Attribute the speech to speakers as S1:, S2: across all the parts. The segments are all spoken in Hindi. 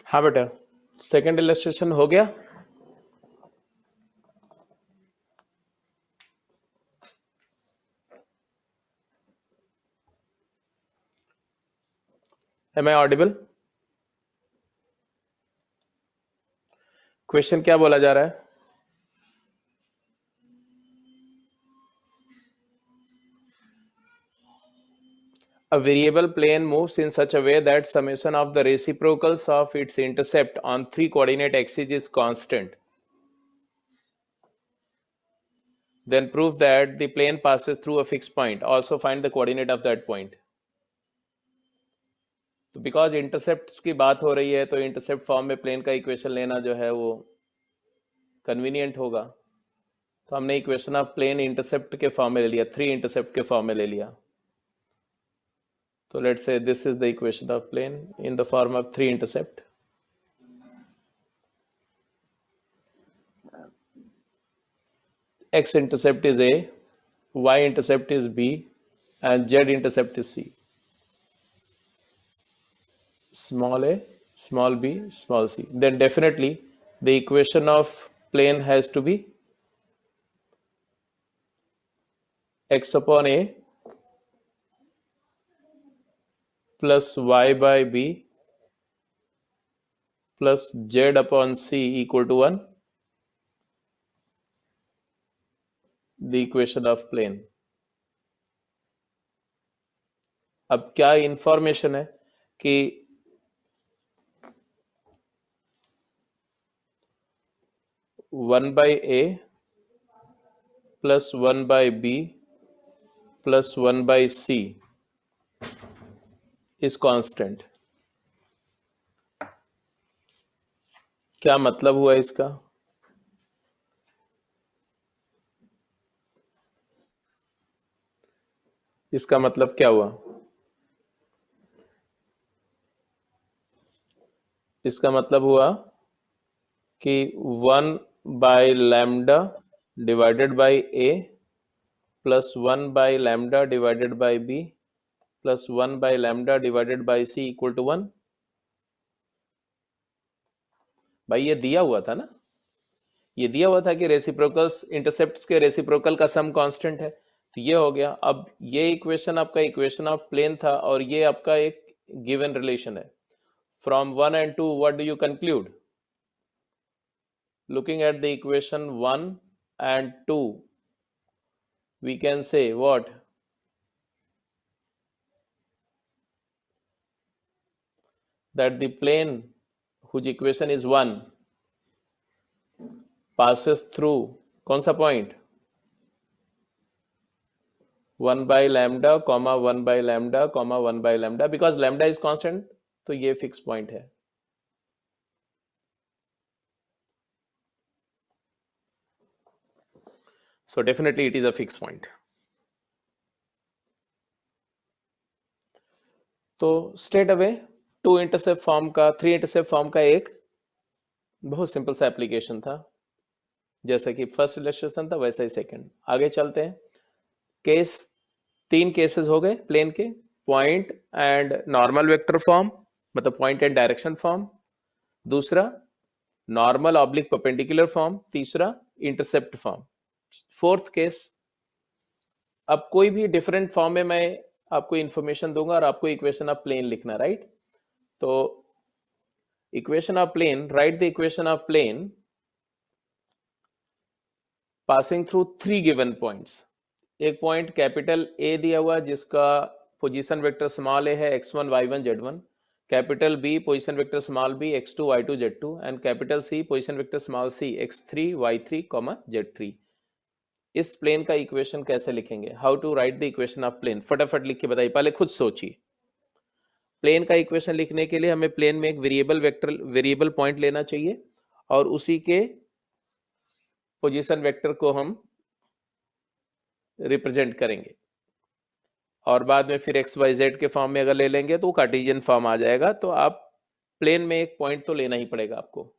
S1: हाँ बेटा, सेकंड इलस्ट्रेशन हो गया। M I audible? क्वेश्चन क्या बोला जा रहा है? A variable plane moves in such a way that summation of the reciprocals of its intercept on three coordinate axes is constant. Then prove that the plane passes through a fixed point. Also find the coordinate of that point. तो बिकॉज इंटरसेप्ट की बात हो रही है तो इंटरसेप्ट फॉर्म में प्लेन का इक्वेशन लेना जो है वो कन्वीनियंट होगा। तो हमने इक्वेशन ऑफ प्लेन इंटरसेप्ट के फॉर्म में ले लिया, थ्री इंटरसेप्ट के फॉर्म में ले लिया। तो let's say this is the equation of plane in the form of three intercept. X intercept is A, Y intercept is B, and Z intercept is C. Small a, small b, small c. Then definitely the equation of plane has to be x upon a plus y by b plus z upon c equal to 1. The equation of plane. अब क्या इंफॉर्मेशन है कि one by A plus one by B plus one by C is constant. क्या मतलब हुआ इसका? इसका मतलब क्या हुआ? इसका मतलब हुआ कि one by lambda divided by A plus one by lambda divided by B plus one by lambda divided by C equal to 1। भाई ये दिया हुआ था ना, ये दिया हुआ था कि रेसिप्रोकल्स इंटरसेप्ट्स के रेसिप्रोकल का सम कांस्टेंट है। तो ये हो गया। अब ये इक्वेशन आपका इक्वेशन ऑफ प्लेन था और ये आपका एक गिवन रिलेशन है। From 1 and 2 what do you conclude? Looking at the equation 1 and 2 we can say what? That the plane whose equation is 1 passes through कौन सा point? 1 by lambda comma 1 by lambda comma 1 by lambda, because lambda is constant तो ये फिक्स पॉइंट है। So definitely it is a fixed point. तो straight away to intercept form का, थ्री इंटरसेप्ट फॉर्म का एक बहुत सिंपल सा एप्लीकेशन था। जैसा कि फर्स्ट इलस्ट्रेशन था वैसा ही सेकंड। आगे चलते हैं। केस, तीन केसेस हो गए प्लेन के। Point and normal vector form, मतलब पॉइंट एंड डायरेक्शन फॉर्म। दूसरा नॉर्मल ऑब्लिक परपेंडिकुलर फॉर्म। तीसरा इंटरसेप्ट फॉर्म। फोर्थ केस, अब कोई भी डिफरेंट फॉर्म में मैं आपको इंफॉर्मेशन दूंगा और आपको इक्वेशन ऑफ प्लेन लिखना, राइट? तो equation of plane, right the equation of plane passing through three given points. एक पॉइंट कैपिटल ए दिया हुआ जिसका पोजीशन वेक्टर स्मॉल ए है x1 y1 z1, capital B position vector small B x2 y2 z2, and capital C position vector small C x3 y3 z3। इस प्लेन का इक्वेशन कैसे लिखेंगे? How to write the equation of plane? फटाफट लिख के बताइए, पहले खुद सोचिए। प्लेन का इक्वेशन लिखने के लिए हमें प्लेन में एक वेरिएबल पॉइंट लेना चाहिए और उसी के पोजीशन वेक्टर को हम रिप्रेजेंट करेंगे और बाद में फिर एक्स वाई जेड के फॉर्म में अगर ले लेंगे तो कार्टेशियन फॉर्म आ जाएगा। तो आप प्लेन में एक पॉइंट तो लेना ही पड़ेगा आपको।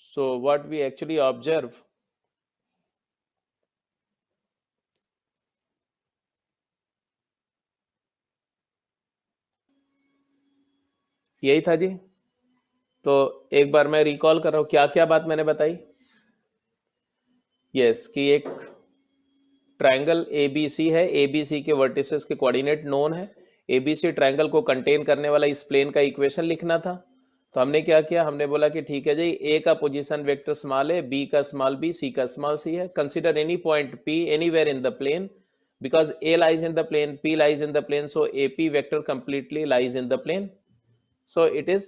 S1: So what we actually observe, यही था जी। तो एक बार मैं रिकॉल कर रहा हूं, क्या क्या बात मैंने बताई। यस, कि एक ट्रायंगल एबीसी है, एबीसी के वर्टिसेस के कोऑर्डिनेट नोन है, एबीसी ट्रायंगल को कंटेन करने वाला इस प्लेन का इक्वेशन लिखना था। तो हमने क्या किया, हमने बोला कि ठीक है जी, ए का पोजीशन वेक्टर स्मॉल है, बी का स्मॉल बी, सी का स्मॉल सी है, consider any point P anywhere in the plane, because A lies in the plane, P lies in the plane, so AP vector completely lies in the plane. So it is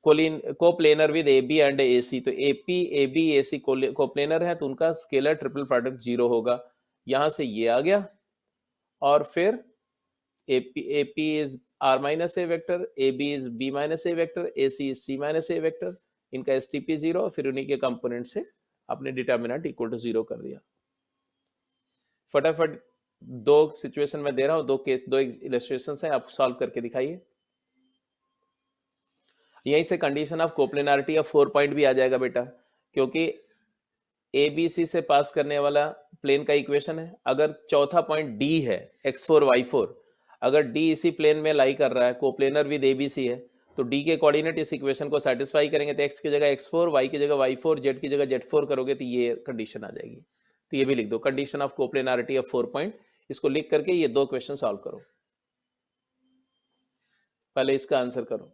S1: coplanar with AB and AC। तो AP AB AC कोप्लेनर है, तो उनका स्केलर ट्रिपल प्रोडक्ट जीरो होगा। यहां से ये आ गया, और फिर AP is R minus A vector, AB is B minus A vector, AC is C minus A vector, इनका STP जीरो, फिर उन्हीं के कंपोनेंट से अपने डिटर्मिनेंट इक्वल टू जीरो कर दिया। फटाफट दो सिचुएशन में दे रहा हूं, दो केस, दो इलस्ट्रेशन है, आप सॉल्व करके दिखाइए। यहीं से कंडीशन ऑफ कोप्लेनारिटी ऑफ 4 पॉइंट भी आ जाएगा बेटा, क्योंकि ए बी सी से पास करने वाला प्लेन का इक्वेशन है। अगर चौथा पॉइंट डी है, x4 y4, अगर डी इसी प्लेन में लाई कर रहा है, coplanar with A B C है, तो डी के कोऑर्डिनेट इस इक्वेशन को सेटिस्फाई करेंगे। तो x की जगह x4, y की जगह y4, z की जगह z4 करोगे तो ये कंडीशन आ जाएगी। तो ये भी लिख दो, कंडीशन ऑफ कोप्लेनारिटी ऑफ 4 पॉइंट। इसको लिख करके ये दो क्वेश्चन सॉल्व करो। पहले इसका आंसर करो।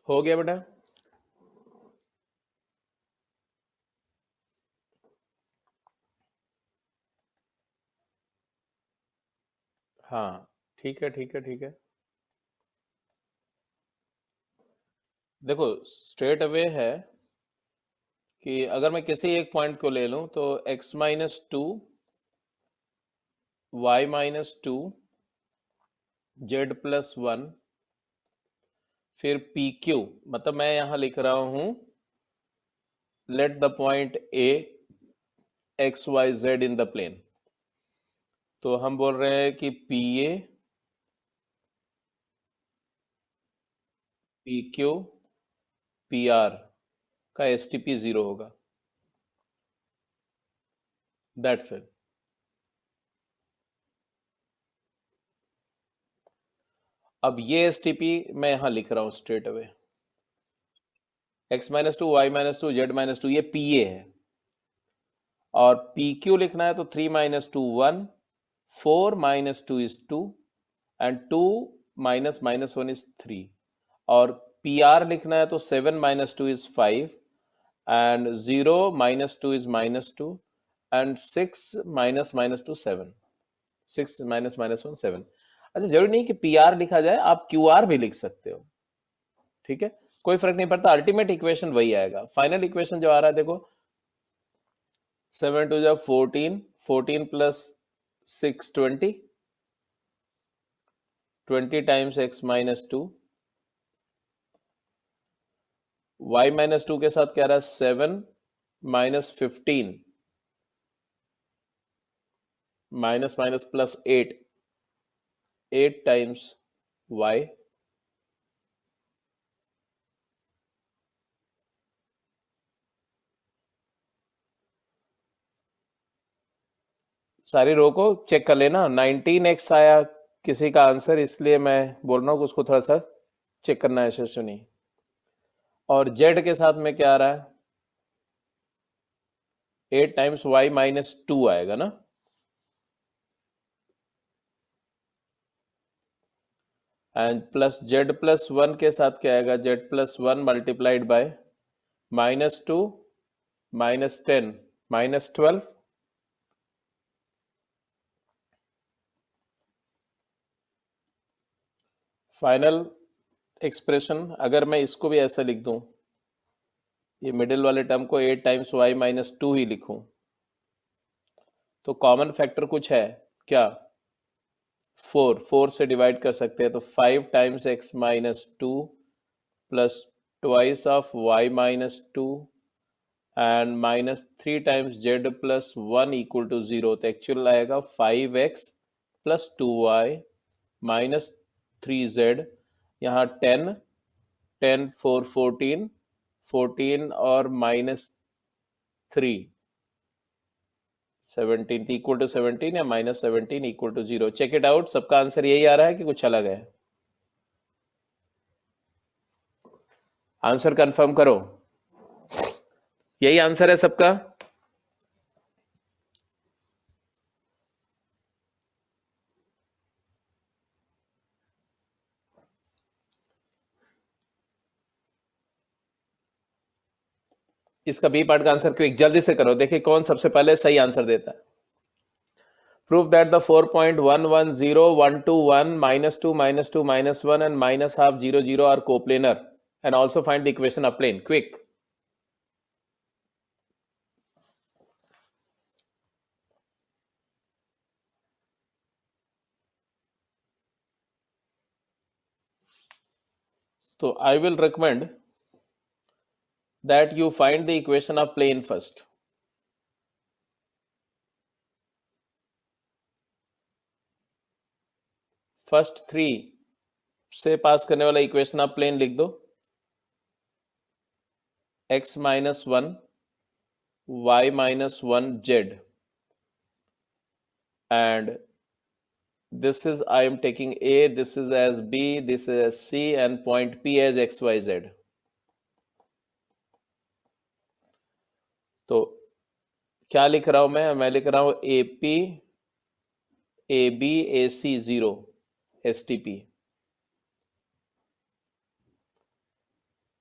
S1: हो गया बेटा? हाँ, ठीक है ठीक है ठीक है। देखो, स्ट्रेट अवे है कि अगर मैं किसी एक पॉइंट को ले लूं, तो x-2 y minus 2 z plus 1 फिर पी क्यू, मतलब मैं यहां लिख रहा हूं let the point A X Y Z in the plane. तो हम बोल रहे हैं कि P A P Q P R का एस टी पी 0 होगा। That's it. अब ये एस टी पी मैं यहां लिख रहा हूं straight away, X minus two Y minus two Z minus two, ये पी ए है। और पी क्यू लिखना है तो 3 minus two 1, 4 minus 2 is 2 and 2 minus minus 1 is 3। और पी आर लिखना है तो 7 minus 2 is 5 and 0 minus 2 is minus 2 and 6 minus minus 2 7, 6 minus minus 1 7। अच्छा, जरूरी नहीं कि पी आर लिखा जाए, आप क्यू आर भी लिख सकते हो, ठीक है, कोई फर्क नहीं पड़ता, अल्टीमेट इक्वेशन वही आएगा। फाइनल इक्वेशन जो आ रहा है देखो, 7 2 जा 14, 14 plus 6 20, 20 times x minus 2, y minus 2 के साथ क्या रहा है 7 minus 15 minus minus plus 8, 8 times y, सारी रो को चेक कर लेना। 19x आया किसी का आंसर, इसलिए मैं बोल रहा हूँ कि उसको थोड़ा सा चेक करना है यशस्विनी। और z के साथ में क्या आ रहा है 8 टाइम्स y माइनस 2 आएगा ना। एंड प्लस z प्लस 1 के साथ क्या आएगा z plus 1 multiplied by minus 2 minus 10 minus 12। Final expression अगर मैं इसको भी ऐसा लिख दूं, ये मिडिल वाले टर्म को 8 टाइम्स y माइनस 2 ही लिखूं, तो कॉमन फैक्टर कुछ है क्या 4, 4 से डिवाइड कर सकते हैं, तो 5 times x minus 2 plus twice of y minus 2 and minus 3 times z plus 1 equal to 0। तो एक्चुअल आएगा 5x plus 2y minus 3z, यहाँ 10 10 4 14 14 और माइनस 3 17 इक्वल टू 17 या minus 17 equal to 0। Check it out, सबका आंसर यही आ रहा है कि कुछ अलग है? आंसर कंफर्म करो, यही आंसर है सबका? इसका बी पार्ट का आंसर क्विक जल्दी से करो, देखिए कौन सबसे पहले सही आंसर देता है। Prove that the 4.110, 121, minus 2, minus 2, minus 1 and minus half 0, 0 are coplanar, and also find the equation of plane. Quick. So I will recommend that you find the equation of plane first. First 3 से पास करने वाला इक्वेशन ऑफ प्लेन लिख दो, x minus 1 y minus 1 z, and this is I am taking A, this is as B, this is as C, and point P as x y z. तो क्या लिख रहा हूं मैं लिख रहा हूं AP AB AC 0 STP,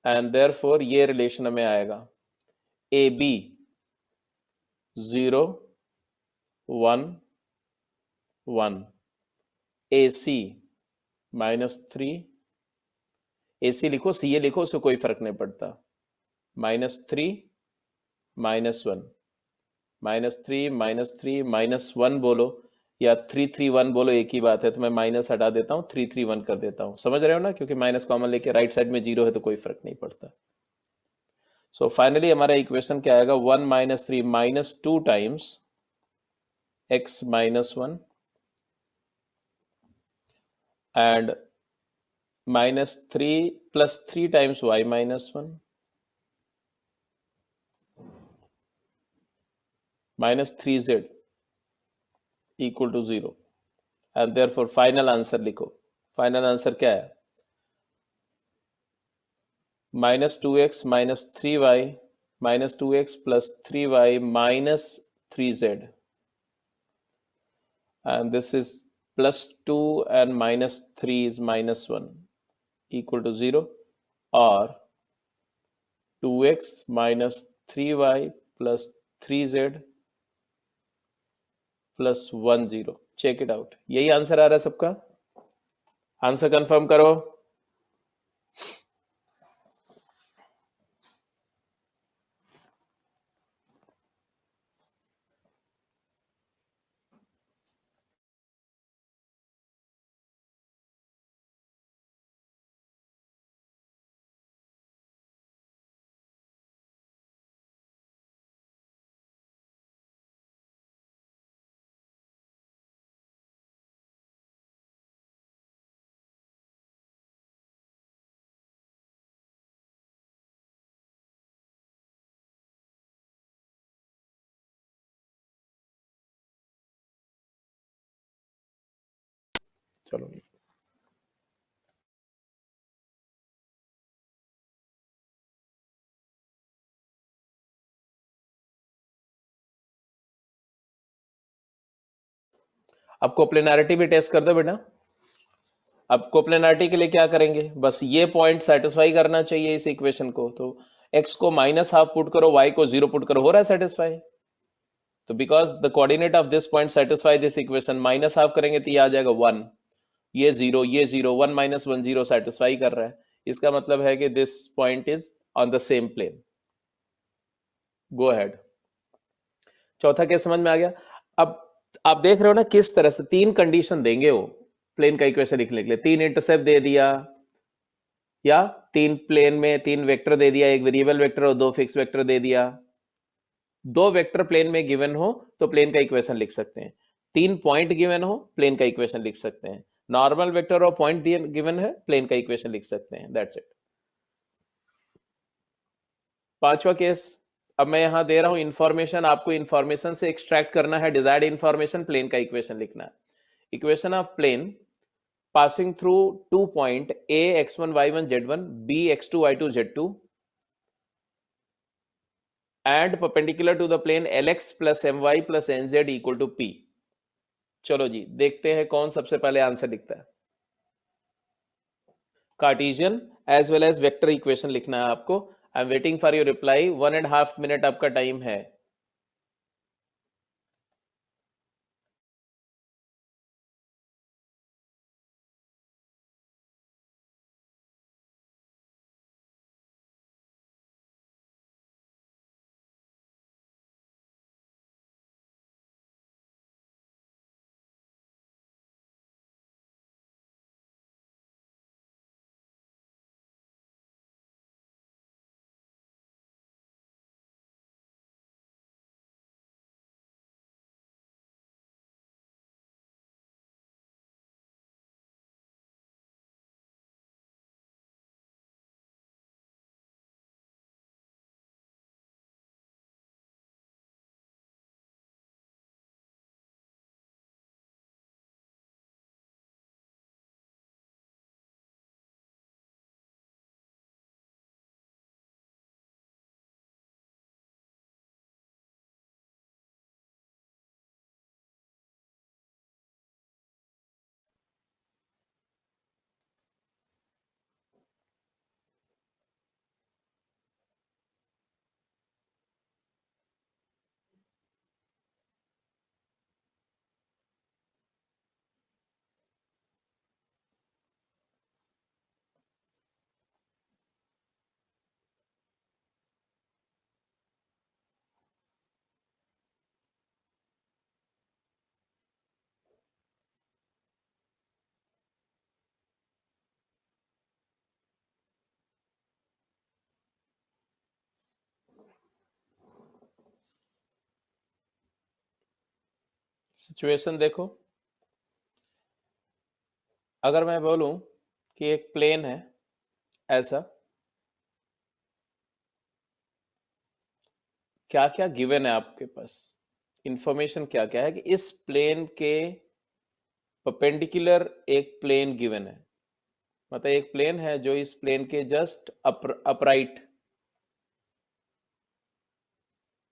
S1: and therefore ये रिलेशन हमें आएगा AB 0 1 1 AC माइनस 3, AC लिखो CA लिखो, उससे कोई फर्क नहीं पड़ता, minus 3 minus 1 minus 3 minus 3 minus 1 बोलो, या 331 बोलो, एक ही बात है, तो मैं माइनस हटा देता हूँ, 331 कर देता हूँ। समझ रहे हो ना, क्योंकि माइनस कॉमन लेके राइट साइड में जीरो है तो कोई फर्क नहीं पड़ता। सो फाइनली हमारा इक्वेशन क्या आएगा, 1 minus 3 minus 2 times x minus 1 and minus 3 plus 3 times y minus 1 minus 3z equal to 0 and therefore final answer लिखो। फाइनल आंसर क्या है, minus 2x minus 3y minus 2x plus 3y minus 3z and this is plus 2 and minus 3 is minus 1 equal to 0 or 2x minus 3y plus 3z plus 1 0। Check it out. यही आंसर आ रहा है सबका? आंसर कंफर्म करो। चलो, अब कोप्लेनारिटी भी टेस्ट कर दो बेटा। अब कोप्लेनारिटी के लिए क्या करेंगे, बस ये पॉइंट सेटिस्फाई करना चाहिए इस इक्वेशन को। तो x को माइनस हाफ पुट करो, y को 0 पुट करो, हो रहा है सेटिस्फाई। तो because the coordinate of this point satisfy this equation, minus half करेंगे तो ये आ जाएगा 1, ये 0, ये 0, 1 माइनस 1 0 सेटिस्फाई कर रहा है। इसका मतलब है कि this point is on the same plane. Go ahead. चौथा केस समझ में आ गया? अब आप देख रहे हो ना किस तरह से तीन कंडीशन देंगे वो प्लेन का इक्वेशन लिखने के लिए। तीन इंटरसेप्ट दे दिया, या तीन प्लेन में तीन वेक्टर दे दिया, एक वेरिएबल वेक्टर और दो फिक्स वेक्टर दे दिया। दो वेक्टर प्लेन में गिवन हो तो प्लेन का इक्वेशन लिख सकते हैं। तीन पॉइंट गिवन हो, प्लेन का इक्वेशन लिख सकते हैं। नॉर्मल वेक्टर और पॉइंट गिवन है, प्लेन का इक्वेशन लिख सकते हैं। That's it. पांचवा केस, अब मैं यहां दे रहा हूं इंफॉर्मेशन, आपको इंफॉर्मेशन से एक्सट्रैक्ट करना है डिजायर्ड इंफॉर्मेशन, प्लेन का इक्वेशन लिखना है। Equation of plane passing through two point A x1 y1 z1 B x2 y2 z2 and perpendicular to the plane Lx plus my plus nz equal to P। चलो जी देखते हैं कौन सबसे पहले आंसर लिखता है। Cartesian as well as vector equation लिखना है आपको। I am waiting for your reply. 1.5 minute आपका टाइम है। सिचुएशन देखो, अगर मैं बोलूं कि एक प्लेन है ऐसा, क्या क्या गिवन है आपके पास, इंफॉर्मेशन क्या क्या है कि इस प्लेन के परपेंडिकुलर एक प्लेन गिवन है, मतलब एक प्लेन है जो इस प्लेन के जस्ट अपराइट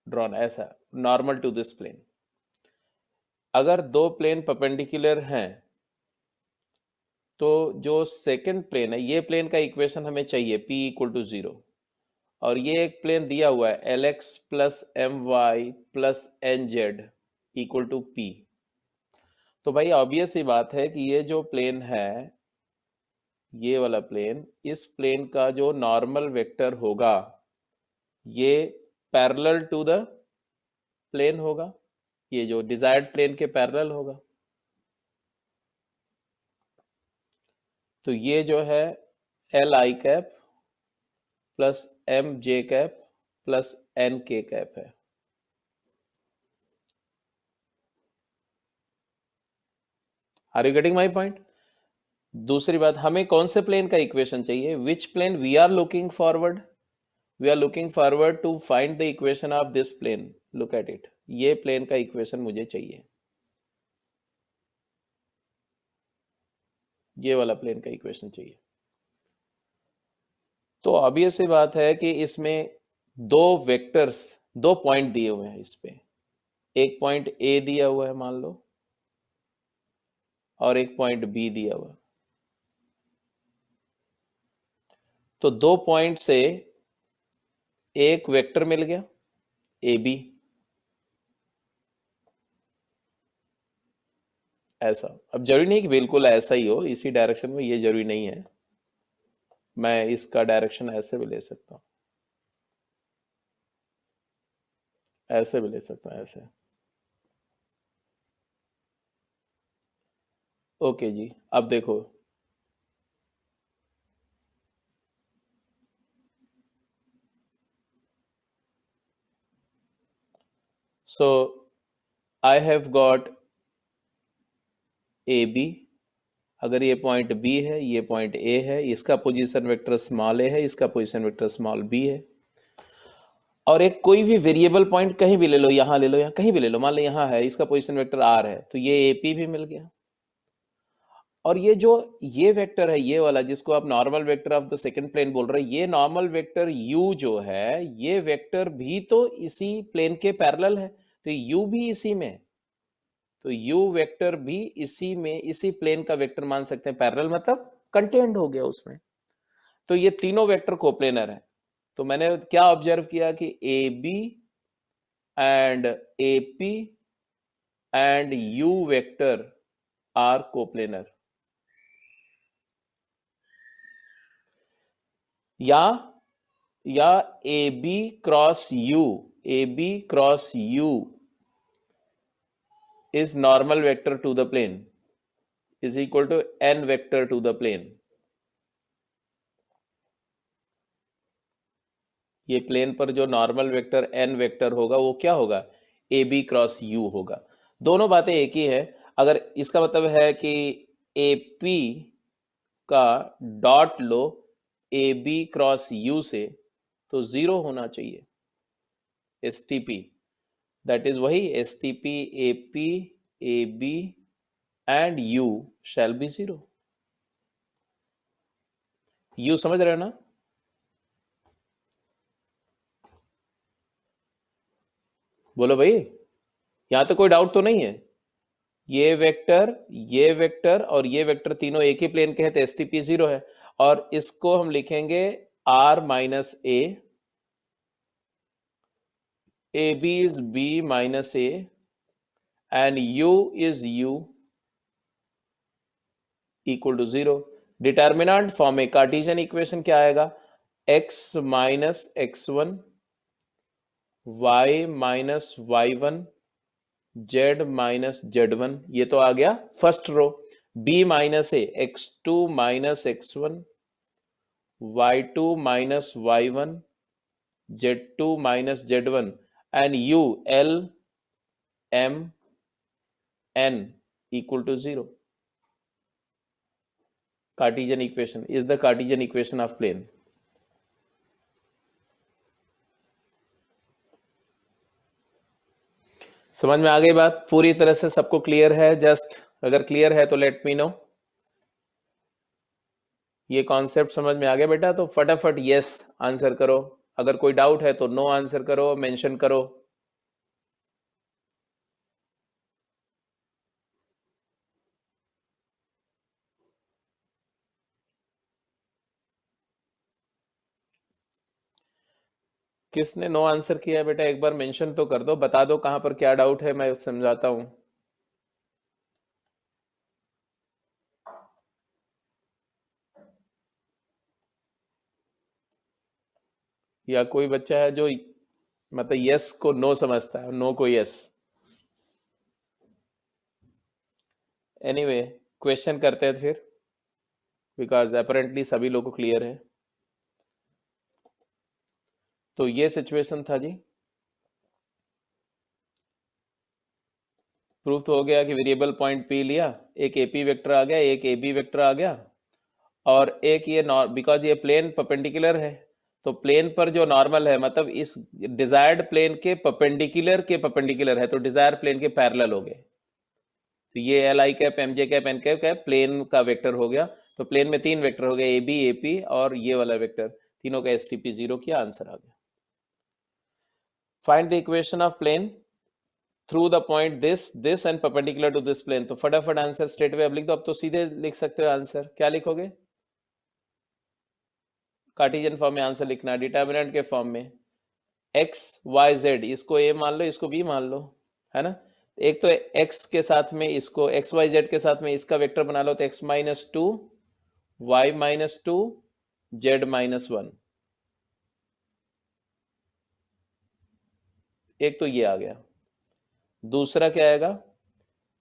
S1: ड्रॉन, ऐसा नॉर्मल टू दिस प्लेन। अगर दो प्लेन परपेंडिकुलर हैं तो जो सेकंड प्लेन है, ये प्लेन का इक्वेशन हमें चाहिए p इक्वल टू 0, और ये एक प्लेन दिया हुआ है L X plus M Y plus N Z equal to P. तो भाई ऑब्वियस ही बात है कि ये जो प्लेन है, ये वाला प्लेन, इस प्लेन का जो नॉर्मल वेक्टर होगा ये पैरेलल टू द प्लेन होगा, ये जो डिजायर्ड प्लेन के पैरेलल होगा। तो ये जो है L I cap plus M J cap plus N K cap है। Are you getting my point? दूसरी बात, हमें कौन से प्लेन का इक्वेशन चाहिए, which plane we are looking forward, we are looking forward to find the equation of this plane, look at it, ये प्लेन का इक्वेशन मुझे चाहिए, ये वाला प्लेन का इक्वेशन चाहिए। तो ऑब्वियस सी बात है कि इसमें दो वेक्टर्स, दो पॉइंट दिए हुए हैं इस पे, एक पॉइंट ए दिया हुआ है मान लो, और एक पॉइंट बी दिया हुआ है। तो दो पॉइंट से एक वेक्टर मिल गया ए बी, ऐसा। अब जरूरी नहीं कि बिल्कुल ऐसा ही हो इसी डायरेक्शन में, ये जरूरी नहीं है, मैं इसका डायरेक्शन ऐसे भी ले सकता हूं, ऐसे भी ले सकता हूं, ऐसे। ओके जी, अब देखो, so I have got A B, अगर ये पॉइंट बी है, ये पॉइंट ए है, इसका पोजीशन वेक्टर स्मॉल ए है, इसका पोजीशन वेक्टर स्मॉल बी है, और एक कोई भी वेरिएबल पॉइंट कहीं भी ले लो, यहां ले लो, यहां कहीं भी ले लो, मान लो यहां है, इसका पोजीशन वेक्टर आर है, तो ये एपी भी मिल गया। और ये जो ये वेक्टर है, ये वाला जिसको आप normal vector of the second plane बोल रहे हैं, ये नॉर्मल वेक्टर u जो है, ये वेक्टर भी तो इसी प्लेन के पैरेलल है, तो u भी इसी में, तो u वेक्टर भी इसी में, इसी प्लेन का वेक्टर मान सकते हैं, पैरेलल मतलब कंटेन्ड हो गया उसमें। तो ये तीनों वेक्टर कोप्लेनर है। तो मैंने क्या ऑब्जर्व किया कि A B and A P and u vector are coplanar, या A B cross U, A B cross U is normal vector to the plane is equal to n vector to the plane। ये प्लेन पर जो नॉर्मल वेक्टर n वेक्टर होगा वो क्या होगा, ए बी क्रॉस यू होगा। दोनों बातें एक ही है। अगर इसका मतलब है कि ए पी का डॉट लो ए बी क्रॉस यू से, तो जीरो होना चाहिए S T P, that is वही S T P A P A B and U shall be zero. You समझ रहे हो ना? बोलो भाई, यहां तो कोई डाउट तो नहीं है? ये वेक्टर, ये वेक्टर और ये वेक्टर तीनों एक ही प्लेन के हैं, तो एस टी पी जीरो है, और इसको हम लिखेंगे R minus A B is B minus A and U is U equal to zero. Determinant form में कार्टेशियन इक्वेशन क्या आएगा, x minus X one, Y minus Y one, Z minus Z one, ये तो आ गया first row. b minus A, X two minus X one, Y two minus Y one, Z two minus Z one, and u l m n equal to 0. Cartesian equation is the Cartesian equation of plane. समझ में आ गई बात? पूरी तरह से सबको क्लियर है? जस्ट अगर क्लियर है तो लेट मी नो. ये कॉन्सेप्ट समझ में आ गया बेटा? तो फटाफट यस आंसर करो. अगर कोई डाउट है तो नो आंसर करो, मेंशन करो. किसने नो आंसर किया है बेटा? एक बार मेंशन तो कर दो, बता दो कहां पर क्या डाउट है, मैं समझाता हूं. या कोई बच्चा है जो मतलब यस को नो समझता है, नो को यस. एनीवे क्वेश्चन करते हैं फिर, बिकॉज अपेरेंटली सभी लोगों को क्लियर है. तो ये सिचुएशन था जी. प्रूफ तो हो गया कि वेरिएबल पॉइंट पी लिया, एक एपी वेक्टर आ गया, एक एबी वेक्टर आ गया, और एक ये बिकॉज ये प्लेन परपेंडिकुलर है, तो प्लेन पर जो नॉर्मल है मतलब इस डिजायर्ड प्लेन के परपेंडिकुलर है, तो डिजायर प्लेन के पैरेलल हो गए. तो ये L I cap M J cap N cap plane का वेक्टर हो गया. तो प्लेन में 3 वेक्टर हो गए, ए बी ए पी और ये वाला वेक्टर, तीनों का एस टी पी 0 किया, आंसर आ गया. Find the equation of plane through the point this and perpendicular to this plane. तो फटाफट आंसर स्ट्रेट वे अब लिख दो. अब तो सीधे लिख सकते हो आंसर. क्या लिखोगे? कार्टेशियन फॉर्म में आंसर लिखना, डिटर्मिनेंट के फॉर्म में. एक्स वाई जेड, इसको ए मान लो, इसको बी मान लो, है ना. एक तो एक्स के साथ में इसको एक्स वाई जेड के साथ में इसका वेक्टर बना लो, तो X minus two, Y minus two, Z minus one. एक तो ये आ गया. दूसरा क्या आएगा?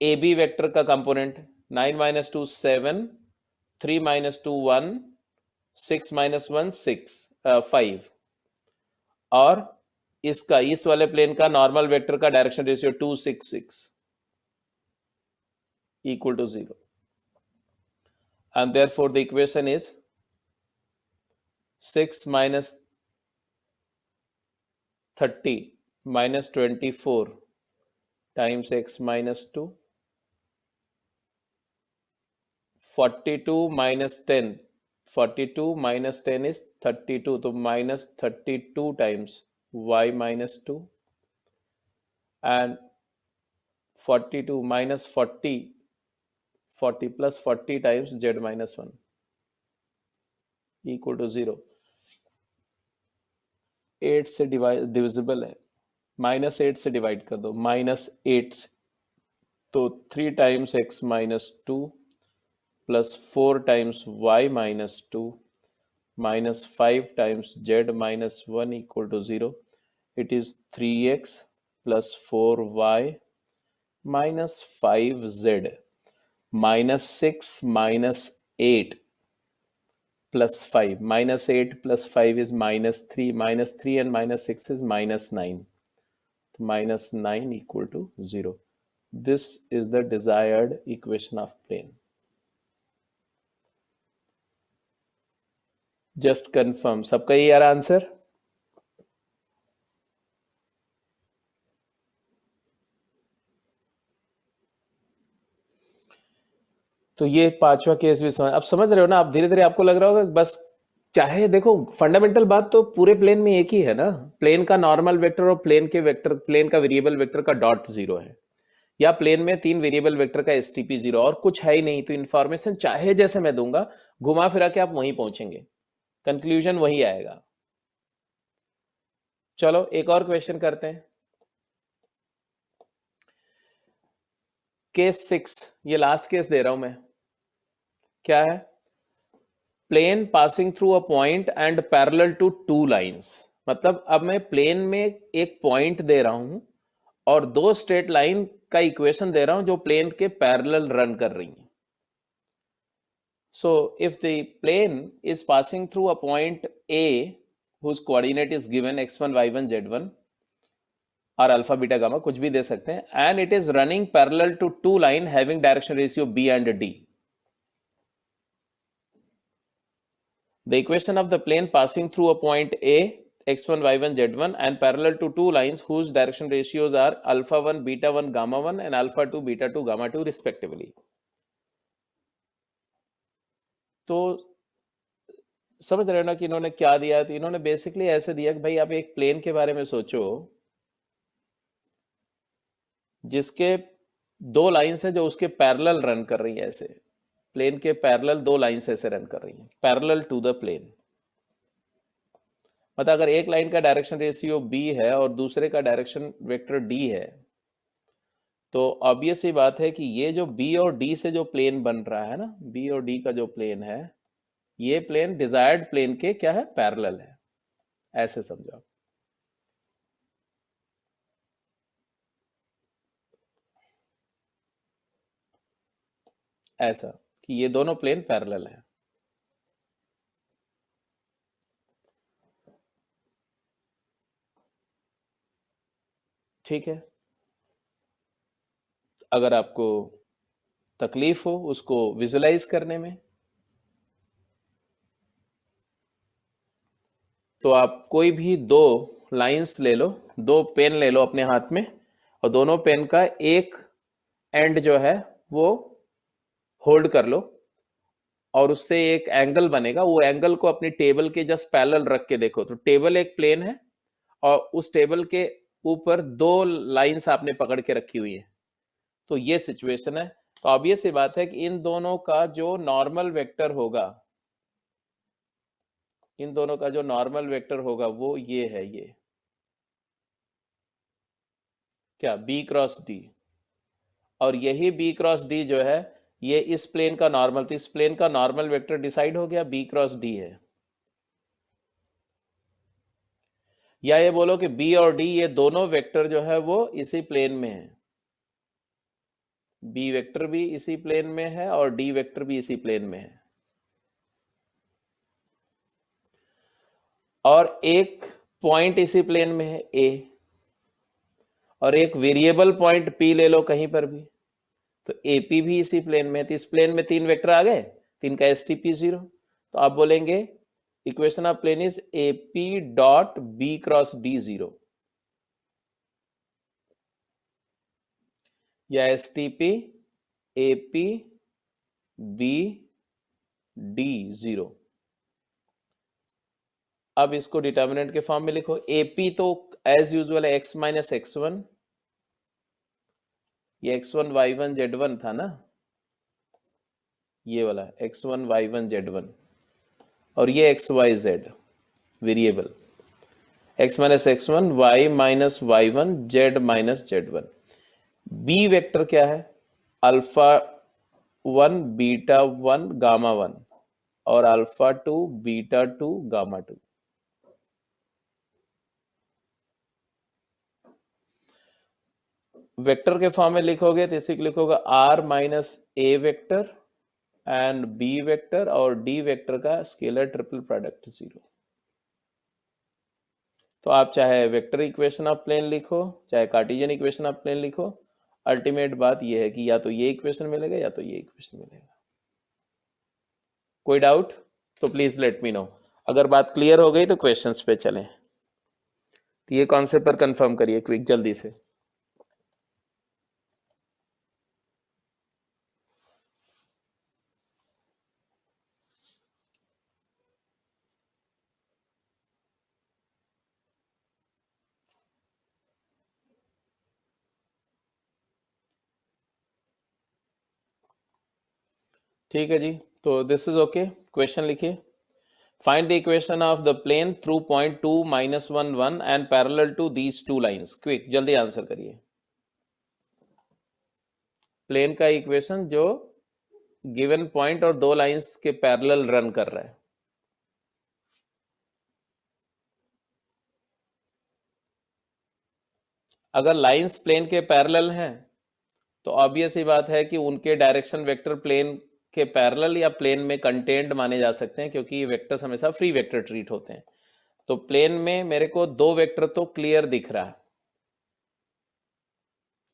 S1: ए बी वेक्टर का component 9 minus two 7, 3 minus two 1, 6 minus 1 6 5, और इसका इस वाले प्लेन का नॉर्मल वेक्टर का direction ratio 2 6 6 equal to 0, and therefore the equation is 6 minus 30 minus 24 times x minus 2, 42 minus 10, 42 minus 10 is 32, तो minus 32 times y minus 2, and 42 minus 40, 40 plus 40 times z minus 1 equal to 0. 8 से डिविजिबल है, माइनस 8 से डिवाइड कर दो, माइनस 8 से, तो 3 times x minus 2 plus 4 times y minus 2 minus 5 times z minus 1 equal to 0. It is 3x plus 4y minus 5z minus 6 minus 8 plus 5. Minus 8 plus 5 is minus 3. Minus 3 and minus 6 is minus 9. Minus 9 equal to 0. This is the desired equation of plane. Just confirm. सबका ये यार आंसर? तो ये पांचवा केस भी समझ, अब समझ रहे हो ना आप? धीरे धीरे आपको लग रहा होगा बस, चाहे देखो फंडामेंटल बात तो पूरे प्लेन में एक ही है ना. प्लेन का नॉर्मल वेक्टर और प्लेन के वेक्टर, प्लेन का वेरिएबल वेक्टर का डॉट 0 है, या प्लेन में 3 वेरिएबल वेक्टर का एसटीपी 0, और कुछ है ही नहीं. तो इन्फॉर्मेशन चाहे जैसे मैं दूंगा, घुमा फिरा के आप वहीं पहुंचेंगे, कंक्लूजन वही आएगा. चलो एक और क्वेश्चन करते हैं. केस 6, ये लास्ट केस दे रहा हूं मैं. क्या है? Plane passing through a point and parallel to 2 lines. मतलब अब मैं प्लेन में एक पॉइंट दे रहा हूं और 2 स्ट्रेट लाइन का इक्वेशन दे रहा हूं जो प्लेन के पैरेलल रन कर रही हैं. So if the plane is passing through a point A whose coordinate is given x1, y1, z1, और अल्फा बीटा गामा कुछ भी दे सकते हैं, and it is running parallel to two line having direction ratio B and D. The equation of the plane passing through a point A, x1, y1, z1 and parallel to two lines whose direction ratios are alpha 1, beta 1, gamma 1 and alpha 2, beta 2, gamma 2 respectively. तो समझ रहे हो ना कि इन्होंने क्या दिया? तो इन्होंने बेसिकली ऐसे दिया कि भाई आप एक प्लेन के बारे में सोचो जिसके दो लाइंस है जो उसके पैरेलल रन कर रही है. ऐसे प्लेन के पैरेलल दो लाइंस ऐसे रन कर रही हैं, पैरेलल टू द प्लेन. मतलब अगर एक लाइन का डायरेक्शन रेशियो b है और दूसरे का डायरेक्शन वेक्टर d है, तो ऑब्वियस ही बात है कि ये जो b और d से जो प्लेन बन रहा है ना, b और d का जो प्लेन है, ये प्लेन डिजायर्ड प्लेन के क्या है? पैरेलल है. ऐसे समझो. ऐसा कि ये दोनों प्लेन पैरेलल है. ठीक है. अगर आपको तकलीफ हो उसको विजुलाइज करने में, तो आप कोई भी दो लाइंस ले लो, दो पेन ले लो अपने हाथ में, और दोनों पेन का एक एंड जो है वो होल्ड कर लो, और उससे एक एंगल बनेगा. वो एंगल को अपनी टेबल के जस्ट पैरेलल रख के देखो. तो टेबल एक प्लेन है और उस टेबल के ऊपर दो लाइंस आपने पकड़ के रखी हुई है. तो ये सिचुएशन है. तो ऑब्वियस सी बात है कि इन दोनों का जो नॉर्मल वेक्टर होगा, इन दोनों का जो नॉर्मल वेक्टर होगा वो ये है, ये क्या? b cross d. और यही b क्रॉस d जो है ये इस प्लेन का नॉर्मल, तो इस प्लेन का नॉर्मल वेक्टर डिसाइड हो गया, b क्रॉस d है. या ये बोलो कि b और d ये दोनों वेक्टर जो है वो इसी प्लेन में है. b वेक्टर भी इसी प्लेन में है और d वेक्टर भी इसी प्लेन में है. और एक पॉइंट इसी प्लेन में है a, और एक वेरिएबल पॉइंट p ले लो कहीं पर भी, तो AP भी इसी प्लेन में है. तो इस प्लेन में तीन वेक्टर आ गए, तीन का STP 0. तो आप बोलेंगे equation of plane is AP dot B cross D 0, या STP AP B D 0. अब इसको डिटर्मिनेंट के फॉर्म में लिखो. AP तो एज यूजुअल है x माइनस x1, ये x1 y1 z1 था ना, ये वाला x1 y1 z1, और ये xyz variable, x minus x1 y minus y1 z minus z1. b vector क्या है? अल्फा 1 बीटा 1 गामा 1 और अल्फा 2 बीटा 2 गामा 2. वेक्टर के फॉर्म में लिखोगे तो इसी को लिखोगे r minus a vector and b vector और d वेक्टर का स्केलर ट्रिपल प्रोडक्ट 0. तो आप चाहे वेक्टर इक्वेशन ऑफ प्लेन लिखो, चाहे कार्टेशियन इक्वेशन ऑफ प्लेन लिखो, अल्टीमेट बात यह है कि या तो ये इक्वेशन मिलेगा या तो ये इक्वेशन मिलेगा. कोई डाउट तो प्लीज लेट मी नो. अगर बात क्लियर हो गई तो क्वेश्चंस पे चलें. तो ये कॉन्सेप्ट पर कंफर्म करिए क्विक जल्दी से. ठीक है जी. तो दिस इज ओके. क्वेश्चन लिखिए. Find the equation of the plane through point 2 minus 1 1 and parallel to these two lines. Quick जल्दी आंसर करिए. प्लेन का इक्वेशन जो गिवन पॉइंट और दो लाइंस के पैरेलल रन कर रहा है. अगर लाइंस प्लेन के पैरेलल हैं तो ऑब्वियस ही बात है कि उनके डायरेक्शन वेक्टर प्लेन के पैरेलल या प्लेन में कंटेंट माने जा सकते हैं, क्योंकि ये वेक्टर्स हमेशा फ्री वेक्टर ट्रीट होते हैं. तो प्लेन में मेरे को दो वेक्टर तो क्लियर दिख रहा है,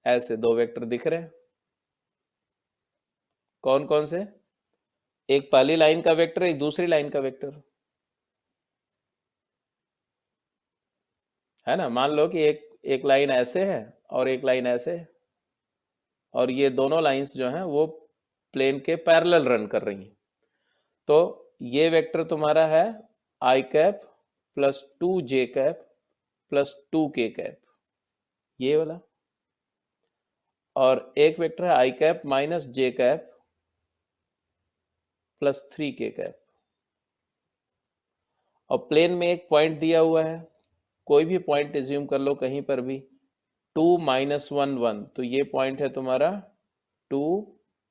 S1: ऐसे दो वेक्टर दिख रहे हैं, कौन कौन से? एक पहली लाइन का वेक्टर, एक दूसरी लाइन का वेक्टर, है ना। मान लो कि एक एक लाइन ऐसे है और एक लाइन ऐसे है, और ये दोनों लाइंस जो हैं वो प्लेन के पैरेलल रन कर रही हैं। तो ये वेक्टर तुम्हारा है आई कैप प्लस 2 जे कैप प्लस 2 के कैप, ये वाला। और एक वेक्टर है आई कैप माइनस जे कैप प्लस 3 के कैप। और प्लेन में एक पॉइंट दिया हुआ है, कोई भी पॉइंट एज्यूम कर लो कहीं पर भी, 2 - 1 1, तो ये पॉइंट है तुम्हारा 2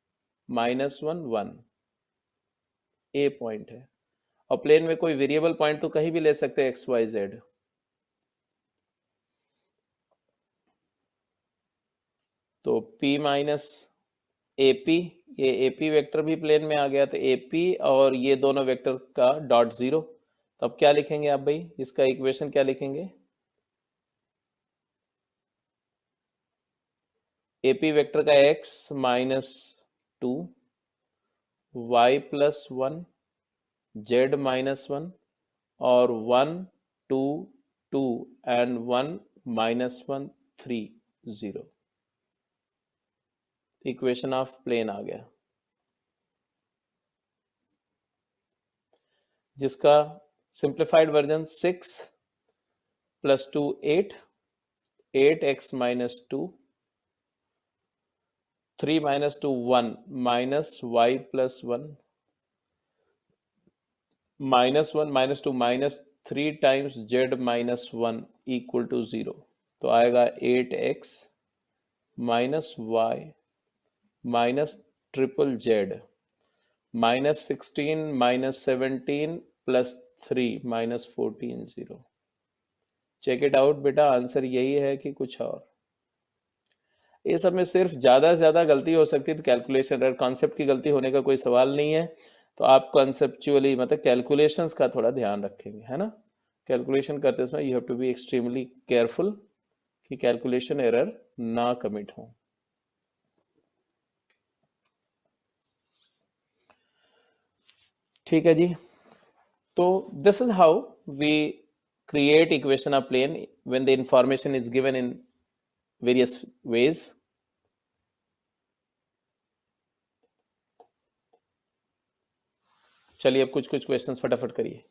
S1: - 1 1, ए पॉइंट है। और प्लेन में कोई वेरिएबल पॉइंट तो कहीं भी ले सकते हैं, एक्स वाई जेड। तो P माइनस AP, ये AP वेक्टर भी प्लेन में आ गया, तो AP और ये दोनों वेक्टर का डॉट जीरो। तो अब क्या लिखेंगे आप भाई, इसका इक्वेशन क्या लिखेंगे? AP वेक्टर का x -2, y+1, z-1, और 1 2 2 एंड 1 -1 3 0। इक्वेशन ऑफ प्लेन आ गया, जिसका simplified version 6 + 2 8, 8x - 2, 3 - 2 1, -y+1, -1 - 2 -3 times z-1 = 0। तो आएगा 8x -y triple z -16 -17 +3 -14 0। Check it out बेटा, आंसर यही है कि कुछ और? ये सब में सिर्फ ज़्यादा से ज़्यादा गलती हो सकती है तो कैलकुलेशन एरर, कॉन्सेप्ट की गलती होने का कोई सवाल नहीं है। तो आप कॉन्सेप्चुअली मतलब कैलकुलेशंस का थोड़ा ध्यान रखेंगे, है ना। कैलकुलेशन करते समय you have to be extremely careful कि कैलकुलेशन एरर ना कमिट हो। ठीक है जी। तो this is how we create equation of plane when the information is given in various ways. चलिए अब कुछ कुछ क्वेश्चंस फटाफट करिए।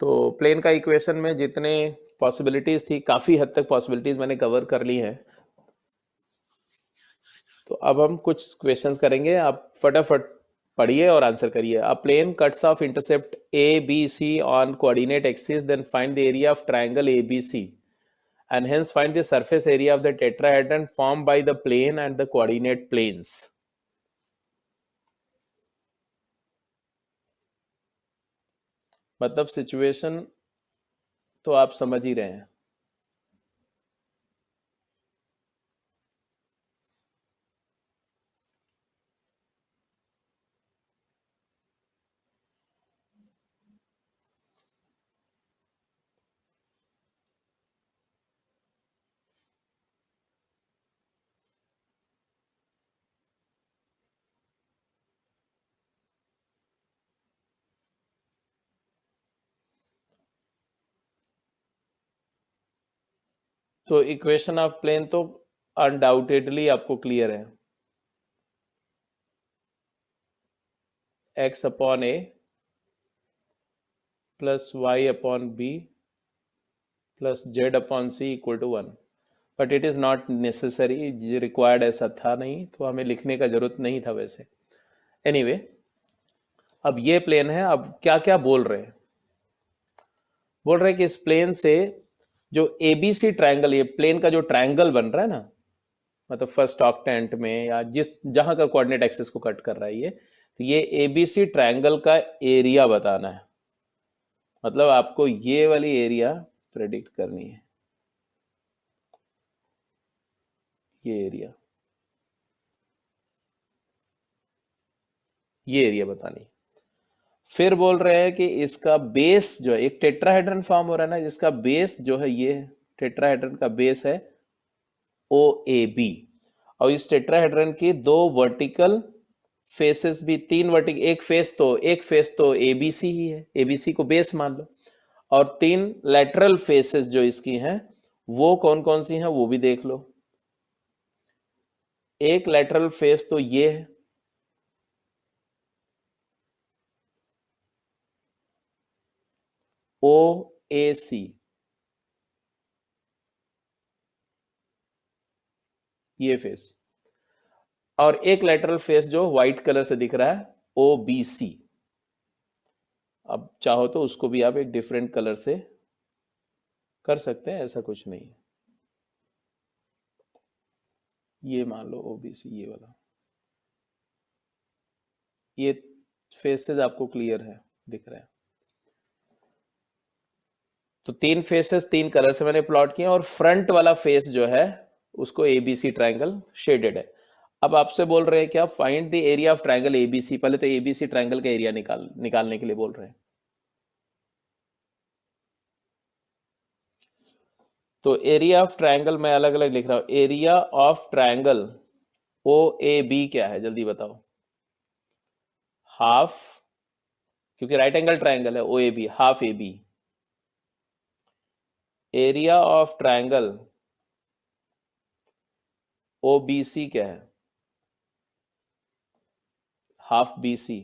S1: तो प्लेन का इक्वेशन में जितने पॉसिबिलिटीज थी, काफी हद तक पॉसिबिलिटीज मैंने कवर कर ली हैं। तो अब हम कुछ क्वेश्चंस करेंगे, आप फटाफट पढ़िए और आंसर करिए। A plane cuts off intercept A B C on coordinate axis, then find the area of triangle ABC and hence find the surface area of the tetrahedron formed by the plane and the coordinate planes. मतलब सिचुएशन तो आप समझ ही रहे हैं। तो इक्वेशन ऑफ प्लेन तो अनडाउटेडली आपको क्लियर है, x/a plus y/b plus z/c = 1। But it is not necessary, required ऐसा था नहीं, तो हमें लिखने का जरूरत नहीं था वैसे। एनीवे अब ये प्लेन है, अब क्या क्या बोल रहे हैं? बोल रहे हैं कि इस प्लेन से जो ABC ट्रायंगल, ये प्लेन का जो ट्रायंगल बन रहा है ना, मतलब फर्स्ट ऑक्टेंट में या जिस जहां का कोऑर्डिनेट एक्सिस को कट कर रहा है ये, तो ये ABC ट्रायंगल का एरिया बताना है। मतलब आपको ये वाली एरिया प्रेडिक्ट करनी है, ये एरिया, ये एरिया बतानी है। फिर बोल रहे हैं कि इसका बेस जो है, एक टेट्राहेड्रन फॉर्म हो रहा है ना, जिसका बेस जो है ये टेट्राहेड्रन का बेस है ओ ए बी, और इस टेट्राहेड्रन की दो वर्टिकल फेसेस भी, तीन वर्टिकल, एक फेस तो एबीसी ही है, एबीसी को बेस मान लो, और तीन लेटरल फेसेस जो इसकी हैं वो कौन कौन सी हैं वो भी देख लो। एक लेटरल फेस तो ये है, ओ ए सी, ये फेस, और एक लेटरल फेस जो व्हाइट कलर से दिख रहा है ओ बी सी। अब चाहो तो उसको भी आप एक डिफरेंट कलर से कर सकते हैं, ऐसा कुछ नहीं है। ये मान लो ओबीसी, ये वाला, ये फेसेस आपको क्लियर है, दिख रहा है। तो तीन फेसेस तीन कलर से मैंने प्लॉट किया, और फ्रंट वाला फेस जो है उसको एबीसी ट्रायंगल शेडेड है। अब आपसे बोल रहे हैं क्या, find the area of triangle ABC. पहले तो एबीसी ट्रायंगल का एरिया निकालने के लिए बोल रहे हैं। तो एरिया ऑफ ट्रायंगल मैं अलग अलग लिख रहा हूं। Area of triangle O A B क्या है, जल्दी बताओ। हाफ, क्योंकि राइट एंगल ट्रायंगल है O A B, half A B. Area of triangle O B C क्या है, half B C.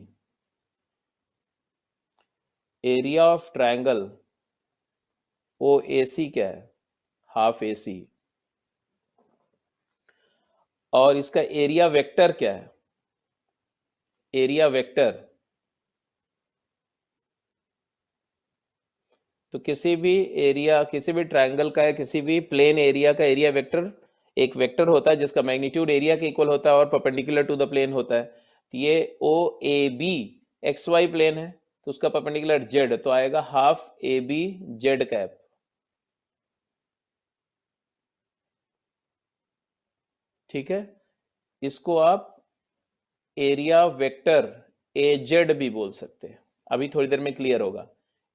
S1: Area of triangle O A C क्या है, हाफ ए सी। और इसका एरिया वेक्टर क्या है, एरिया वेक्टर, तो किसी भी एरिया, किसी भी ट्रायंगल का या किसी भी प्लेन एरिया का एरिया वेक्टर एक वेक्टर होता है जिसका मैग्नीट्यूड एरिया के इक्वल होता है और परपेंडिकुलर टू द प्लेन होता है। तो ये O A B X Y plane है, तो उसका परपेंडिकुलर जेड, तो आएगा half A B Z cap. ठीक है, इसको आप एरिया वेक्टर ए जेड भी बोल सकते हैं, अभी थोड़ी देर में क्लियर होगा।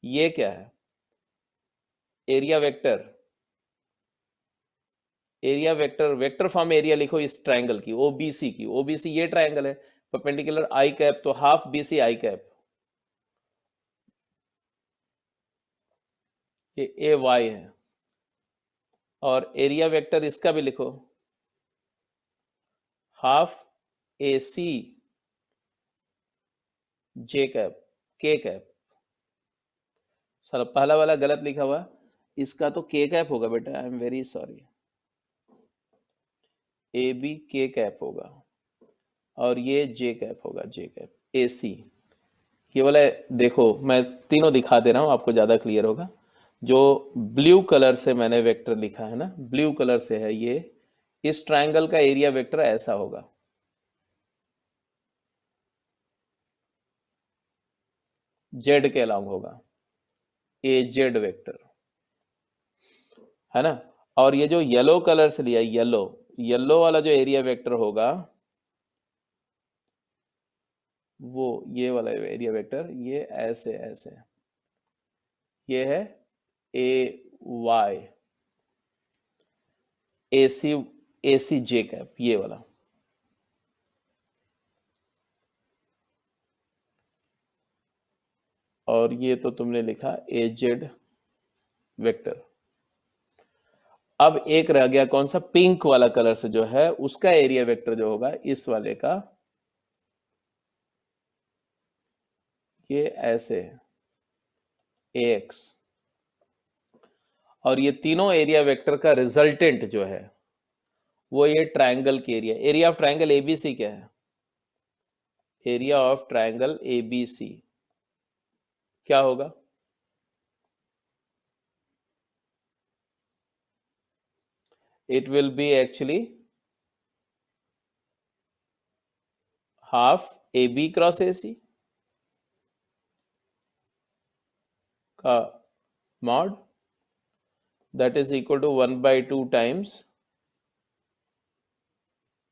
S1: ये क्या है, area vector, area vector, vector form area लिखो इस ट्रायंगल की, ओबीसी की। ओबीसी ये ट्रायंगल है, परपेंडिकुलर आई कैप, तो हाफ बीसी आई कैप, ये ए वाई है। और एरिया वेक्टर इसका भी लिखो, हाफ ए सी जे कैप, के कैप। सर पहला वाला गलत लिखा हुआ, इसका तो के कैप होगा बेटा, I am very sorry. A B के कैप होगा, और ये जे कैप होगा, जे कैप ए सी। ये वाला देखो, मैं तीनों दिखा दे रहा हूं, आपको ज्यादा क्लियर होगा। जो ब्लू कलर से मैंने वेक्टर लिखा है ना, ब्लू कलर से है ये, इस ट्रायंगल का एरिया वेक्टर ऐसा होगा, जेड के अलॉन्ग होगा, ए जेड वेक्टर, है ना। और ये जो येलो कलर से लिया, येलो, येलो वाला जो एरिया वेक्टर होगा वो ये वाला एरिया वेक्टर, ये ऐसे ऐसे, ये है ए वाई, ए सी जे कैप, ये वाला। और ये तो तुमने लिखा ए जेड वेक्टर। अब एक रह गया कौन सा, पिंक वाला कलर से जो है, उसका एरिया वेक्टर जो होगा इस वाले का, ये ऐसे ए एक्स। और ये तीनों एरिया वेक्टर का रिजल्टेंट जो है वो ये ट्रायंगल की area, area of triangle ABC क्या है, एरिया ऑफ ट्रायंगल एबीसी क्या होगा, it will be actually half AB cross AC का mod, that is equal to 1/2 times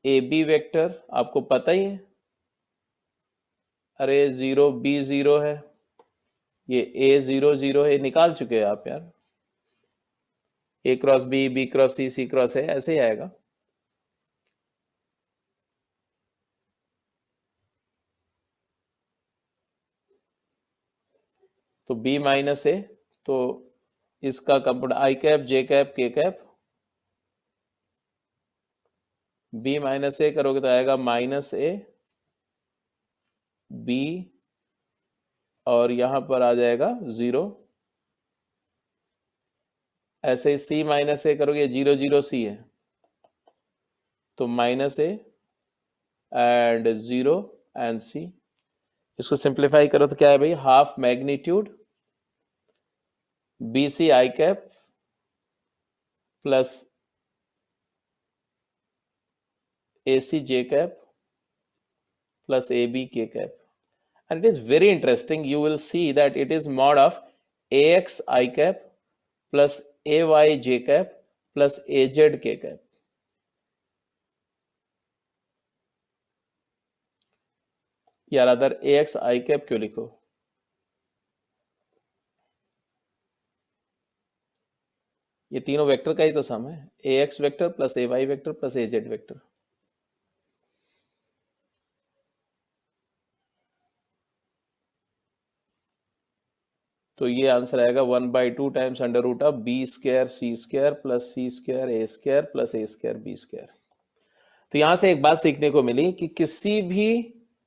S1: AB vector, आपको पता ही है, अरे 0 B 0 है, ये A00 है, निकाल चुके हैं आप यार। A cross B, B cross C, C cross A, ऐसे ही आएगा। तो B माइनस A, तो इसका component I cap, J cap, K cap. B minus A करोगे तो आएगा माइनस A, B, और यहां पर आ जाएगा 0। ऐसे ही C माइनस A करोगे, 0 0 C है, तो minus A and 0 and C। इसको सिंप्लीफाई करो तो क्या है भाई, half magnitude BC I cap plus AC J cap plus AB K cap. And it is very interesting. You will see that it is mod of AX I cap plus AY J cap plus AZ K cap. यार अदर AX I cap क्यों लिखो? ये तीनों वेक्टर का ही तो सम है, AX vector plus AY vector plus AZ vector. तो ये आंसर आएगा 1/2 times under root of B square C square plus C square A square plus A square B square. तो यहां से एक बात सीखने को मिली कि किसी भी,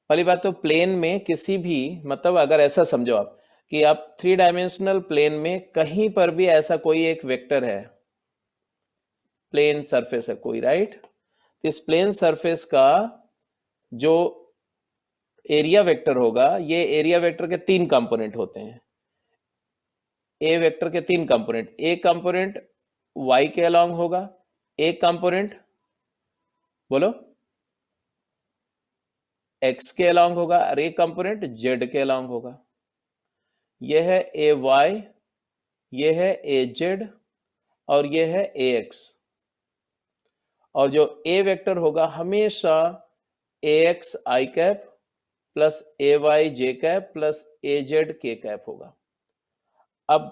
S1: पहली बात तो प्लेन में किसी भी, मतलब अगर ऐसा समझो आप कि आप 3 डायमेंशनल प्लेन में कहीं पर भी ऐसा कोई एक वेक्टर है, प्लेन सरफेस है कोई, राइट? इस प्लेन सरफेस का जो एरिया वेक्टर होगा, ये एरिया वेक्टर के 3 कंपोनेंट होते हैं। ए वेक्टर के 3 कंपोनेंट, एक कंपोनेंट y के अलोंग होगा, एक कंपोनेंट बोलो x के अलोंग होगा, और एक कंपोनेंट z के अलोंग होगा। यह है ay, यह है az, और यह है ax। और जो a वेक्टर होगा हमेशा ax i cap plus ay j cap plus az k cap होगा। अब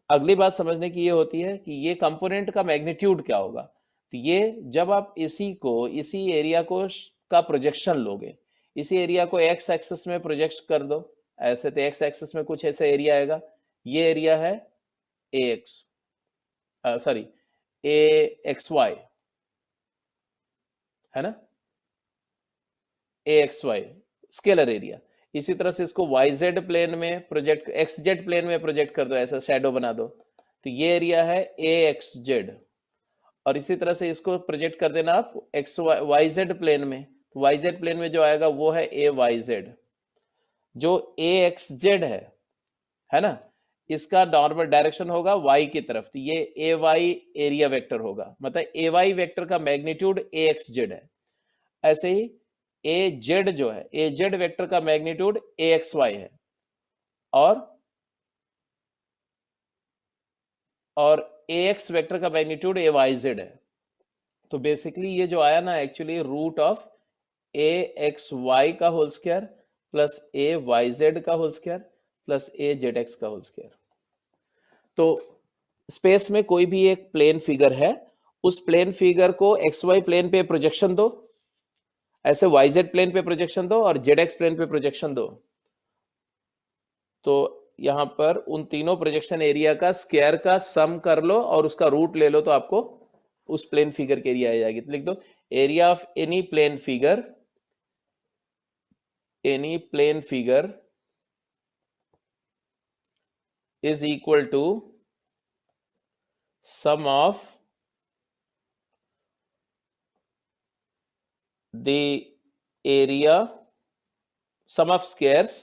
S1: अगली बात समझने की ये होती है कि ये कंपोनेंट का मैग्नीट्यूड क्या होगा। तो ये जब आप इसी एरिया को का प्रोजेक्शन लोगे, इसी एरिया को एक्स एक्सिस में प्रोजेक्ट कर दो, ऐसे तो एक्स एक्सिस में कुछ ऐसा एरिया आएगा, ये एरिया है ax, सॉरी axy, है ना, axy स्केलर एरिया। इसी तरह से इसको yz प्लेन में प्रोजेक्ट, xz प्लेन में प्रोजेक्ट कर दो, ऐसा शैडो बना दो, तो ये एरिया है axz। और इसी तरह से इसको प्रोजेक्ट कर देना आप yz प्लेन में, तो yz प्लेन में जो आएगा वो है ayz। जो axz है ना, इसका नॉर्मल डायरेक्शन होगा y की तरफ, तो ये ay एरिया वेक्टर होगा, मतलब ay वेक्टर का मैग्नीट्यूड axz है। ऐसे ही az जो है, az वेक्टर का मैग्नीट्यूड axy है, और ax वेक्टर का मैग्नीट्यूड ayz है। तो बेसिकली ये जो आया ना, एक्चुअली रूट ऑफ axy का होल स्क्वायर प्लस ayz का होल स्क्वायर प्लस azx का होल स्क्वायर। तो स्पेस में कोई भी एक प्लेन फिगर है, उस प्लेन फिगर को xy प्लेन पे प्रोजेक्शन दो, ऐसे yz प्लेन पे प्रोजेक्शन दो, और zx प्लेन पे प्रोजेक्शन दो, तो यहां पर उन तीनों प्रोजेक्शन एरिया का स्क्वायर का सम कर लो और उसका रूट ले लो, तो आपको उस प्लेन फिगर की एरिया आ जाएगी। तो लिख दो area of any plane figure is equal to sum of the area, sum of squares,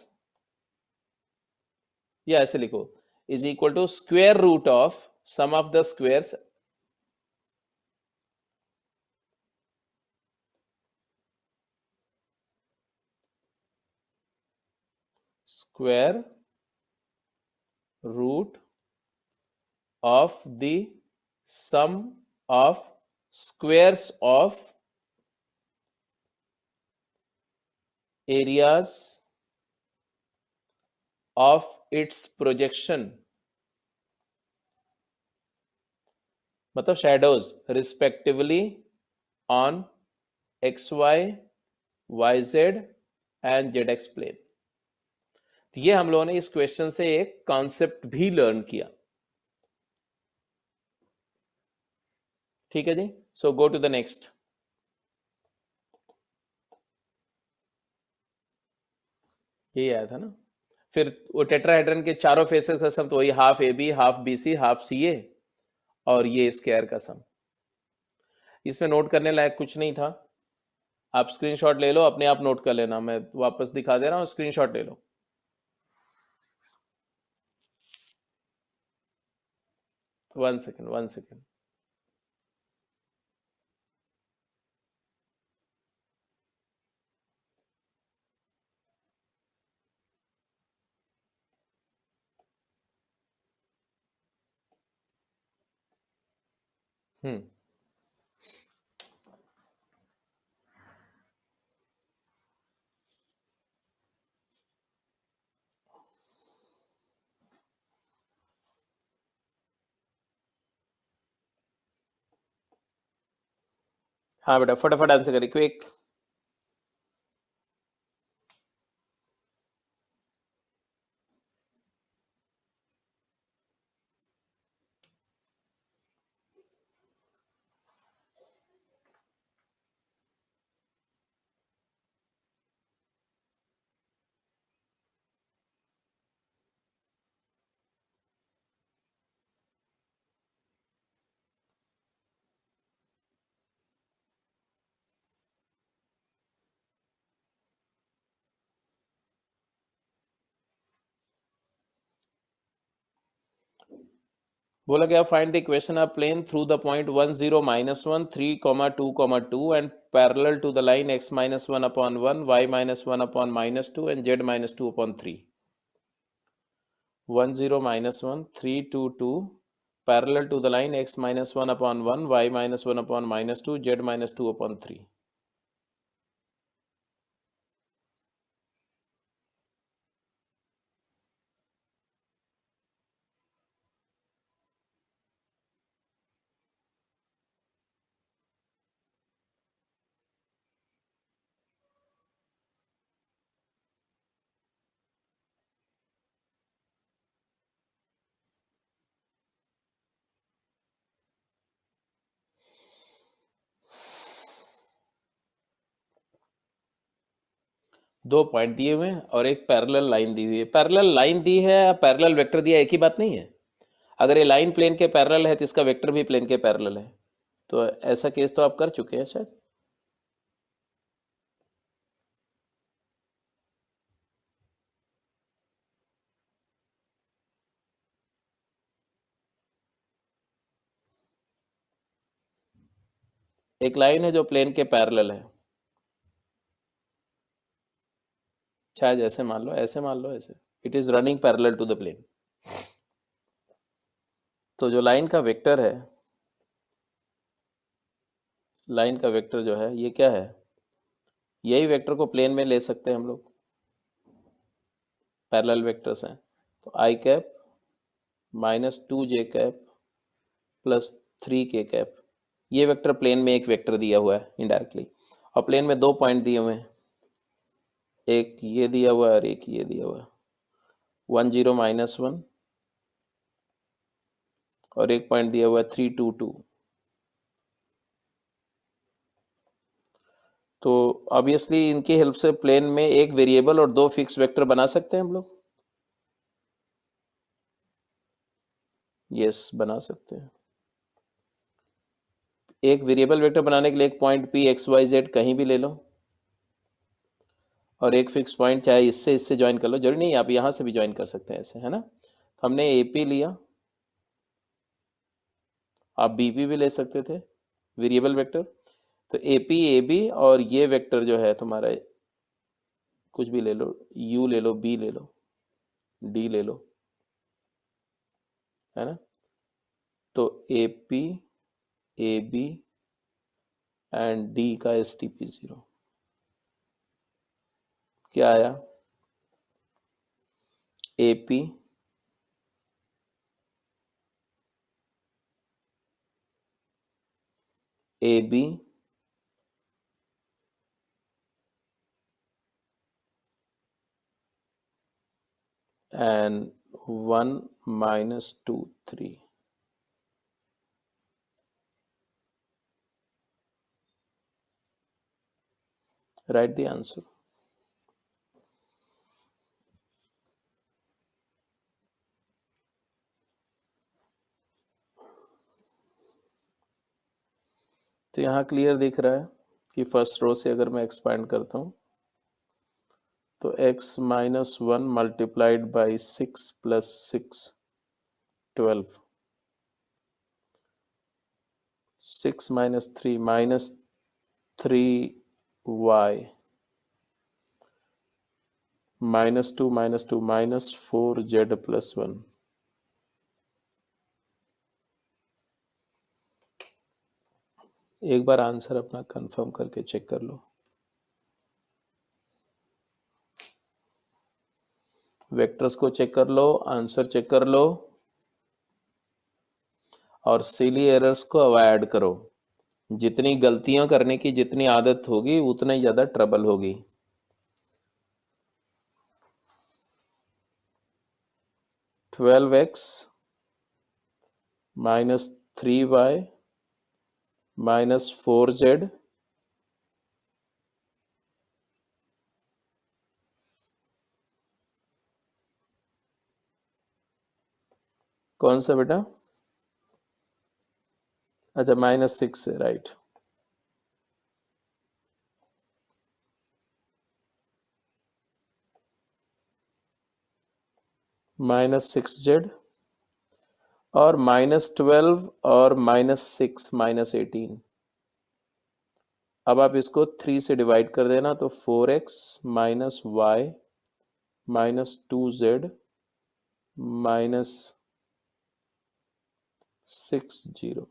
S1: या ऐसे लिखो, is equal to square root of sum of the squares square root of the sum of squares of areas of its projection, मतलब shadows respectively on X Y, Y Z and Z X plane. ये हम लोगों ने इस क्वेश्चन से एक कॉन्सेप्ट भी लर्न किया। ठीक है जी, सो गो टू द नेक्स्ट। यही आया था ना। फिर वो टेट्राहेड्रन के चारों फेसेस का सम तो वही half A B, half B C, half C A, और ये स्क्वायर का सम। इसमें नोट करने लायक कुछ नहीं था, आप स्क्रीनशॉट ले लो, अपने आप नोट कर लेना, मैं वापस दिखा दे रहा हूँ, स्क्रीनशॉट ले लो। One second, one second. Hmm, हाँ बेटा फटाफट आंसर करिए, क्विक। बोला गया find the equation of plane through the point 1 0 -1 3 2 2 and parallel to the line x -1/1 y -1/-2 and z -2/3। 1 0 -1 3 2 2 parallel to the line x -1/1 y -1/-2 z -2/3। दो पॉइंट दिए हुए हैं और एक पैरेलल लाइन दी हुई है। पैरेलल लाइन दी है या पैरेलल वेक्टर दिया, एक ही बात नहीं है। अगर ये लाइन प्लेन के पैरेलल है तो इसका वेक्टर भी प्लेन के पैरेलल है, तो ऐसा केस तो आप कर चुके हैं शायद। एक लाइन है जो प्लेन के पैरेलल है, शायद ऐसे मान लो, ऐसे मान लो, ऐसे it is running parallel to the plane. तो जो लाइन का वेक्टर है, लाइन का वेक्टर जो है ये क्या है, यही वेक्टर को प्लेन में ले सकते हैं हम लोग, पैरेलल वेक्टर्स हैं। तो I cap -2j cap +3k cap, ये वेक्टर प्लेन में एक वेक्टर दिया हुआ है इनडायरेक्टली, और प्लेन में दो पॉइंट दिए हुए हैं, एक ये दिया हुआ है और एक ये दिया हुआ है, 1 0 -1 और एक पॉइंट दिया हुआ है 3 2 2। तो ऑब्वियसली इनकी हेल्प से प्लेन में एक वेरिएबल और दो फिक्स वेक्टर बना सकते हैं हम लोग। यस, बना सकते हैं। एक वेरिएबल वेक्टर बनाने के लिए एक point P X Y Z कहीं भी ले लो, और एक फिक्स पॉइंट चाहे इससे इससे ज्वाइन कर लो, जरूरी नहीं आप यहाँ से भी ज्वाइन कर सकते हैं ऐसे, है ना। हमने ए पी लिया, आप बी पी भी ले सकते थे वेरिएबल वेक्टर। तो ए पी ए बी, और ये वेक्टर जो है तुम्हारा कुछ भी ले लो, यू ले लो, बी ले लो, डी ले लो, है ना। तो A P A B and D का एस टी पी 0 क्या आया, AP, AB, and 1 minus 2, 3. Write the answer. तो यहाँ क्लियर दिख रहा है कि फर्स्ट रो से अगर मैं एक्सपांड करता हूँ तो x minus 1 multiplied by 6 plus 6, 12. 6 minus 3 minus 3y minus 2 minus 2 minus 4z plus 1. एक बार आंसर अपना कंफर्म करके चेक कर लो. वेक्टर्स को चेक कर लो, आंसर चेक कर लो और सिली एरर्स को अवॉइड करो. जितनी गलतियां करने की जितनी आदत होगी उतना ही ज्यादा ट्रबल होगी. (12x minus 3y minus 4z) कौन सा बेटा? अच्छा, -6 है, राइट. -6z और -12 और -6 -18. अब आप इसको 3 से डिवाइड कर देना तो 4x minus Y minus 2z minus 60.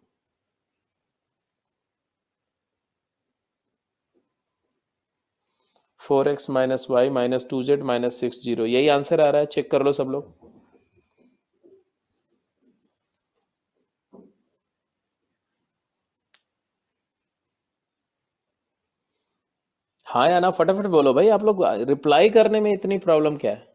S1: 4x minus Y minus 2z minus 60. यही आंसर आ रहा है. चेक कर लो सब लोग. हाँ या ना फटाफट बोलो भाई. आप लोग रिप्लाई करने में इतनी प्रॉब्लम क्या है?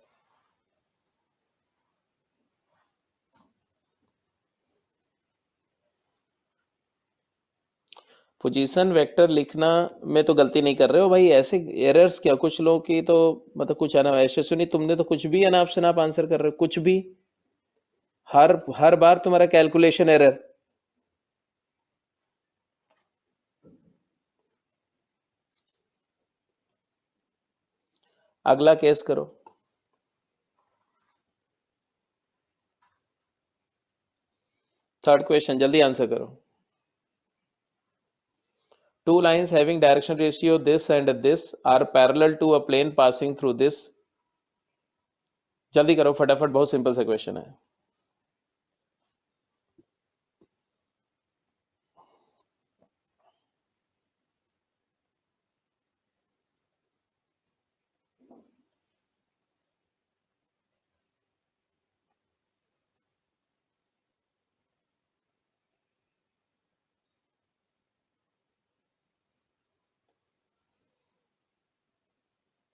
S1: पोजीशन वेक्टर लिखना में तो गलती नहीं कर रहे हो भाई. ऐसे एरर्स क्या, कुछ लोगों की तो मतलब कुछ अनाप ऐसे सुनी तुमने तो कुछ भी अनाप शनाप आंसर कर रहे हो. कुछ भी, हर बार तुम्हारा कैलकुलेशन एरर. अगला केस करो. थर्ड क्वेश्चन, जल्दी आंसर करो. Two lines having direction ratio this and this are parallel to a plane passing through this. जल्दी करो फटाफट, बहुत सिंपल सा क्वेश्चन है.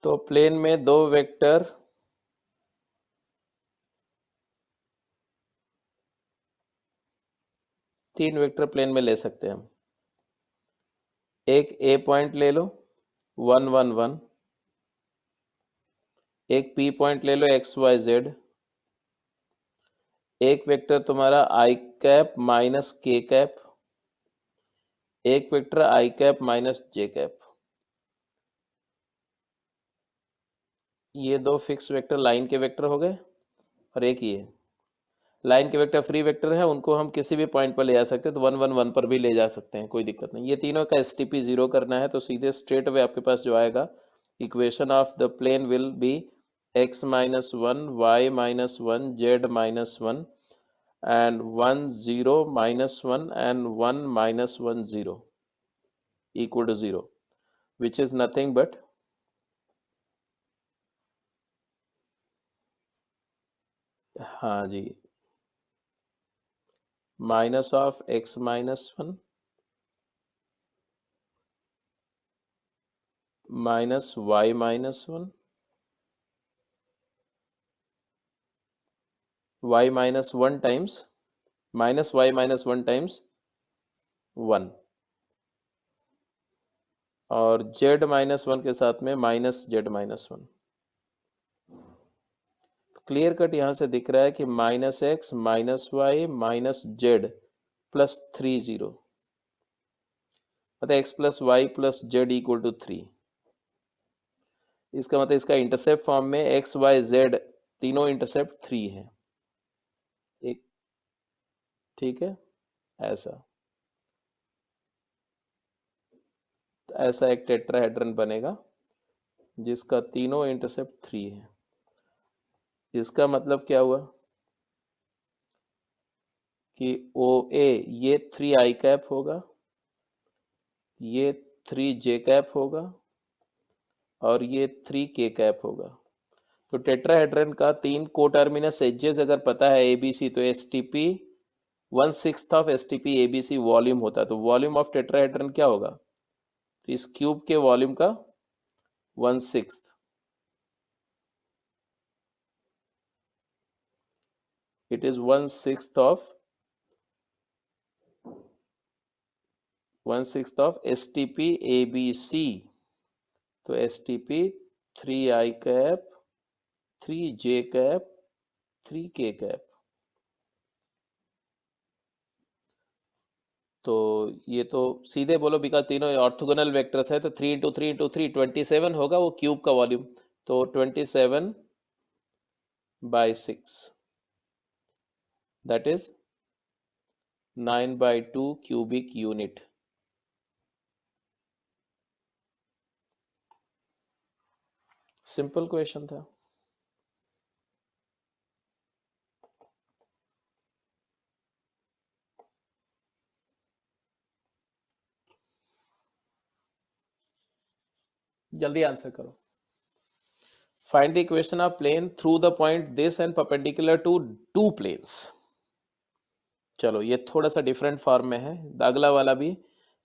S1: तो प्लेन में दो वेक्टर तीन वेक्टर प्लेन में ले सकते हैं हम. एक ए पॉइंट ले लो 1 1 1. एक पी पॉइंट ले लो XYZ. एक वेक्टर तुम्हारा आई कैप माइनस के कैप. एक वेक्टर आई कैप माइनस जे कैप. ये दो फिक्स वेक्टर लाइन के वेक्टर हो गए. और एक ये लाइन के वेक्टर फ्री वेक्टर है, उनको हम किसी भी पॉइंट पर ले जा सकते हैं. तो 1 1 1 पर भी ले जा सकते हैं, कोई दिक्कत नहीं. ये तीनों का STP 0 करना है तो सीधे स्ट्रेट अवे आपके पास जो आएगा, equation of the plane will be x minus 1 y minus 1 z minus 1 and 1 0 minus 1 and 1 minus 1 0 equal to 0, which is nothing but हाँ जी, minus of X minus one minus Y minus one Y minus one times minus Y minus one times one, और जेड माइनस वन के साथ में minus Z minus one. Clear cut यहाँ से दिख रहा है कि minus X minus Y minus Z plus 30, मतलब X plus Y plus Z equal to 3। इसका मतलब इसका इंटरसेप्ट फॉर्म में एक्स वाई जेड तीनों इंटरसेप्ट 3 है। एक, ठीक है, ऐसा ऐसा एक टेट्राहेड्रन बनेगा जिसका तीनों इंटरसेप्ट 3 है। इसका मतलब क्या हुआ कि ओ ए ये 3 आई कैप होगा, ये 3 जे कैप होगा, और ये 3 के कैप होगा। तो टेट्राहेड्रन का 3 कोटर्मिनस एजेस अगर पता है ए बी सी, तो S T P 1/6 of S T P A B C volume होता है। तो वॉल्यूम ऑफ टेट्राहेड्रन क्या होगा, तो इस क्यूब के वॉल्यूम का 1/6, it is 1/6 of S T P A B C. तो S T P 3 I cap 3 J cap 3 K cap. तो ये तो सीधे बोलो, बिकॉज तीनों ऑर्थोगोनल वेक्टर्स है, तो 3 × 3 × 3 27 होगा वो क्यूब का वॉल्यूम। तो 27/6, that is 9/2 cubic unit. Simple question था। जल्दी आंसर करो। Find the equation of plane through the point this and perpendicular to 2 planes. चलो ये थोड़ा सा डिफरेंट फॉर्म में है, अगला वाला भी।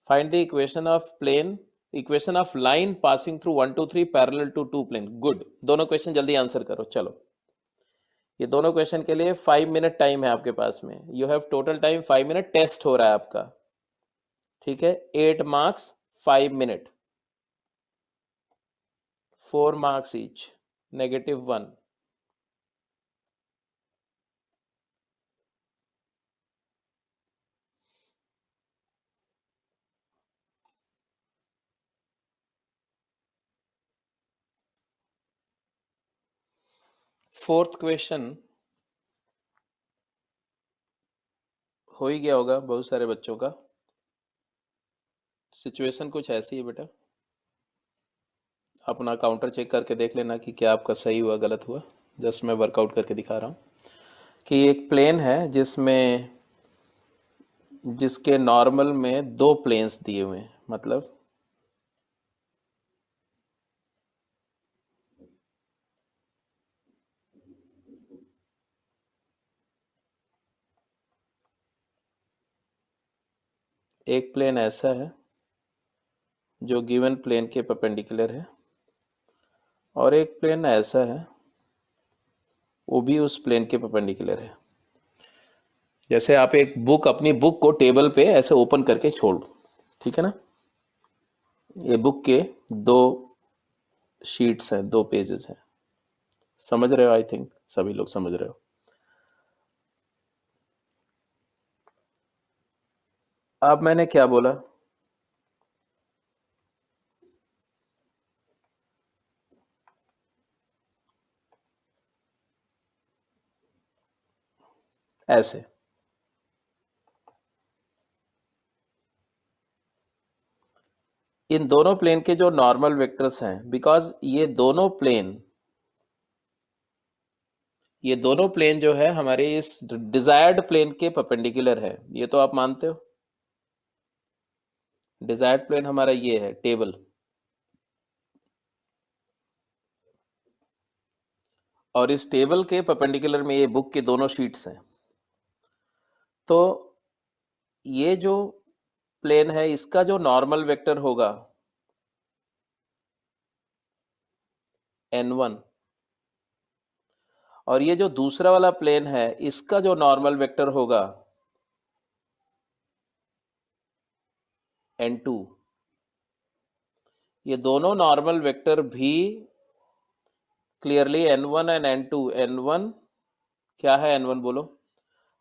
S1: Find the equation of plane, equation of line passing through 1 2 3 parallel to 2 plane. Good, दोनों क्वेश्चन जल्दी आंसर करो। चलो ये दोनों क्वेश्चन के लिए 5 मिनट टाइम है आपके पास में। You have total time 5 minute, test हो रहा है आपका, ठीक है। 8 marks 5 minute, 4 marks each, -1। Fourth question हो ही गया होगा बहुत सारे बच्चों का। सिचुएशन कुछ ऐसी है बेटा, अपना काउंटर चेक करके देख लेना कि क्या आपका सही हुआ गलत हुआ। जस्ट मैं वर्कआउट करके दिखा रहा हूँ कि एक प्लेन है जिसमें, जिसके नॉर्मल में 2 प्लेन्स दिए हुए हैं, मतलब एक प्लेन ऐसा है जो गिवन प्लेन के परपेंडिकुलर है, और एक प्लेन ऐसा है वो भी उस प्लेन के परपेंडिकुलर है। जैसे आप एक बुक, अपनी बुक को टेबल पे ऐसे ओपन करके छोड़ दो, ठीक है ना। ये बुक के 2 शीट्स हैं, 2 पेजेस हैं, समझ रहे हो? आई थिंक सभी लोग समझ रहे हो। अब मैंने क्या बोला, ऐसे इन दोनों प्लेन के जो नॉर्मल वेक्टर्स हैं, बिकॉज ये दोनों प्लेन जो है हमारे इस डिजायर्ड प्लेन के परपेंडिकुलर है, ये तो आप मानते हो। डिजायर्ड प्लेन हमारा ये है टेबल, और इस टेबल के परपेंडिकुलर में ये बुक की दोनों शीट्स हैं। तो ये जो प्लेन है इसका जो नॉर्मल वेक्टर होगा n1, और ये जो दूसरा वाला प्लेन है इसका जो नॉर्मल वेक्टर होगा n2, ये दोनों नॉर्मल वेक्टर भी clearly n1 and n2, n1 क्या है, n1 बोलो,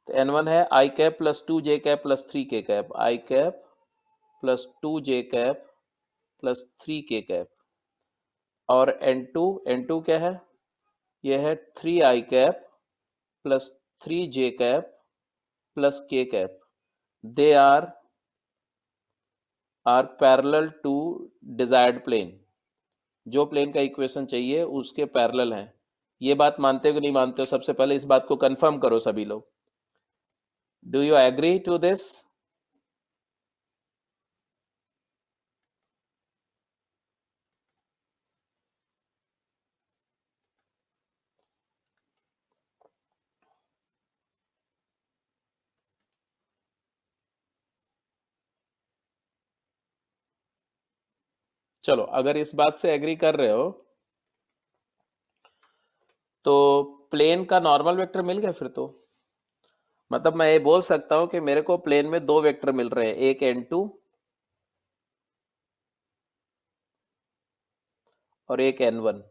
S1: तो n1 है i cap plus 2j cap plus 3k cap, i cap plus 2j cap plus 3k cap, और n2 क्या है, ये है 3i cap plus 3j cap plus k cap, they are parallel to desired plane, जो प्लेन का इक्वेशन चाहिए उसके पैरेलल हैं। ये बात मानते हो कि नहीं मानते हो? सबसे पहले इस बात को कंफर्म करो सभी लोग। Do you agree to this? चलो, अगर इस बात से एग्री कर रहे हो तो प्लेन का नॉर्मल वेक्टर मिल गया फिर तो। मतलब मैं ये बोल सकता हूं कि मेरे को प्लेन में दो वेक्टर मिल रहे हैं, एक n2 और एक n1।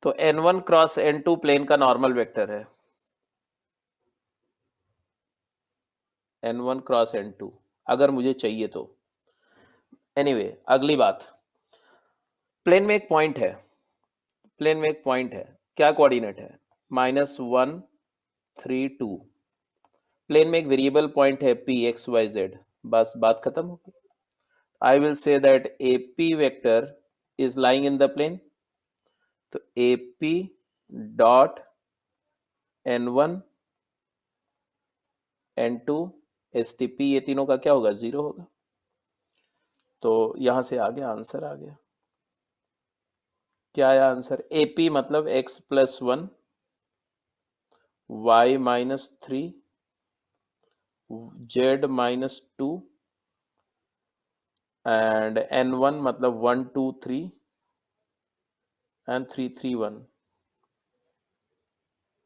S1: तो n1 क्रॉस n2 प्लेन का नॉर्मल वेक्टर है, n1 क्रॉस n2 अगर मुझे चाहिए तो। एनीवे, अगली बात, प्लेन में एक पॉइंट है, प्लेन में एक पॉइंट है, क्या कोऑर्डिनेट है, -1 3 2। प्लेन में एक वेरिएबल पॉइंट है p x y z, बस बात खत्म हो गई। I will say that AP vector is lying in the plane, तो AP dot n1 n2 STP, ये तीनों का क्या होगा, 0 होगा। तो यहां से आ गया आंसर, आ गया। क्या आया आंसर? AP मतलब x plus 1 y minus 3 z minus 2 and n1 मतलब 1 2 3 एंड 3 3 1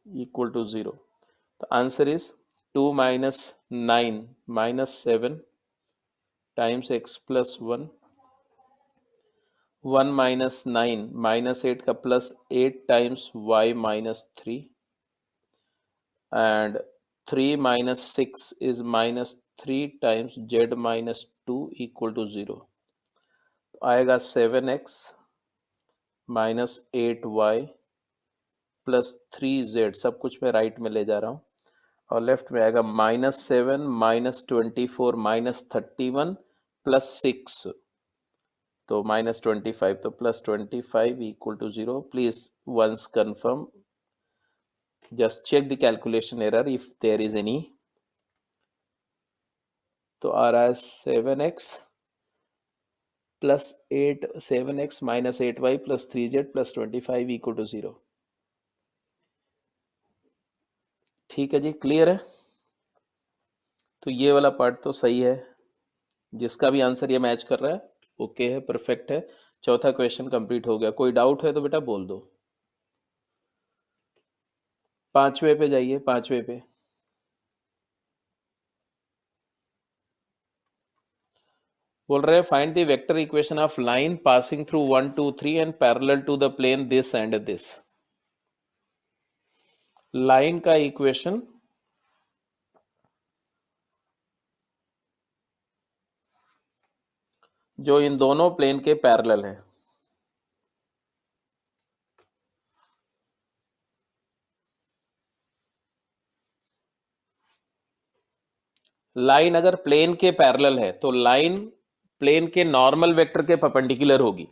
S1: इक्वल टू 0। तो answer is 2 minus 9 minus 7 times x plus 1, 1 minus 9 minus 8 का plus 8 times y minus 3 and 3 minus 6 is minus 3 times z minus 2 equal to 0। तो आएगा 7x minus 8y plus 3z, सब कुछ मैं राइट में ले जा रहा हूँ, और लेफ्ट में आएगा -7 -24 -31 प्लस 6, तो -25, तो +25 equal to 0। Please once confirm, just check the calculation error if there is any. तो आ रहा है 7x plus 8, 7x minus 8y plus 3z plus 25 equal to 0। ठीक है जी, क्लियर है? तो ये वाला पार्ट तो सही है, जिसका भी आंसर ये मैच कर रहा है ओके है, परफेक्ट है। चौथा क्वेश्चन कंप्लीट हो गया। कोई डाउट है तो बेटा बोल दो। पांचवे पे जाइए, पांचवे पे। बोल रहे हैं find the vector equation of line passing through 1 2 3 and parallel to the plane this and this. Line का इक्वेशन जो इन दोनों प्लेन के पैरेलल है। लाइन अगर प्लेन के पैरेलल है तो लाइन प्लेन के नॉर्मल वेक्टर के परपेंडिकुलर होगी,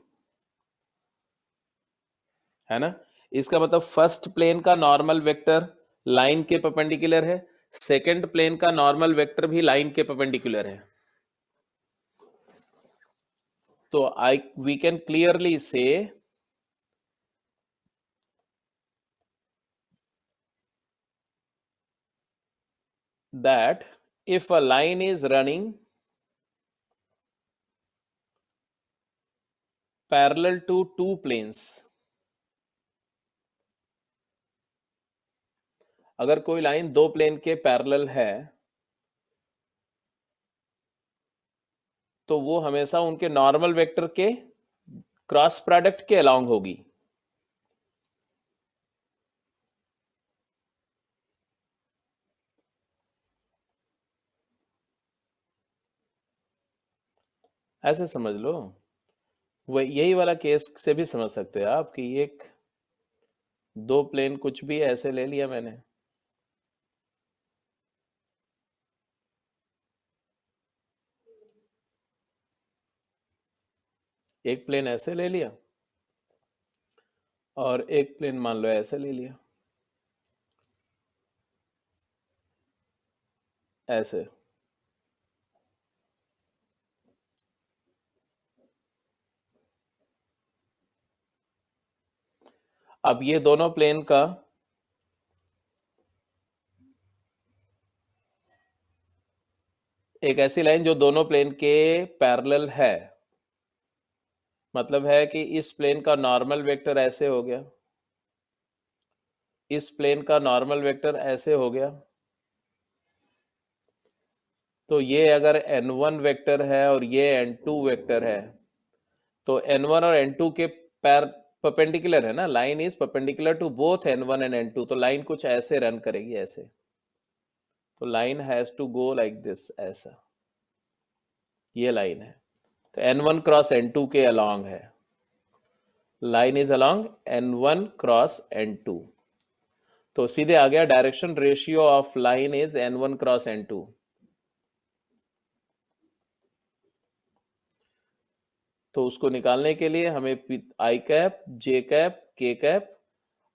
S1: है ना। इसका मतलब फर्स्ट प्लेन का नॉर्मल वेक्टर लाइन के परपेंडिकुलर है, सेकंड प्लेन का नॉर्मल वेक्टर भी लाइन के परपेंडिकुलर है। तो we can clearly say that if a line is running parallel to two planes, अगर कोई लाइन दो प्लेन के पैरेलल है तो वो हमेशा उनके नॉर्मल वेक्टर के क्रॉस प्रोडक्ट के अलोंग होगी। ऐसे समझ लो, वो यही वाला केस से भी समझ सकते हैं आप कि एक दो प्लेन कुछ भी ऐसे ले लिया मैंने, एक प्लेन ऐसे ले लिया और एक प्लेन मान लो ऐसे ले लिया, ऐसे। अब ये दोनों प्लेन का एक ऐसी लाइन जो दोनों प्लेन के पैरेलल है, मतलब है कि इस प्लेन का नॉर्मल वेक्टर ऐसे हो गया, इस प्लेन का नॉर्मल वेक्टर ऐसे हो गया, तो ये अगर n1 वेक्टर है और ये n2 वेक्टर है तो n1 और n2 के परपेंडिकुलर है ना, line is perpendicular to both n1 and n2, तो लाइन कुछ ऐसे रन करेगी, ऐसे। तो line has to go like this, ऐसा ये लाइन है, तो n1 क्रॉस n2 के अलोंग है, line is along n1 cross n2, तो सीधे आ गया direction ratio of line is n1 cross n2। तो उसको निकालने के लिए हमें आई कैप, जे कैप, के कैप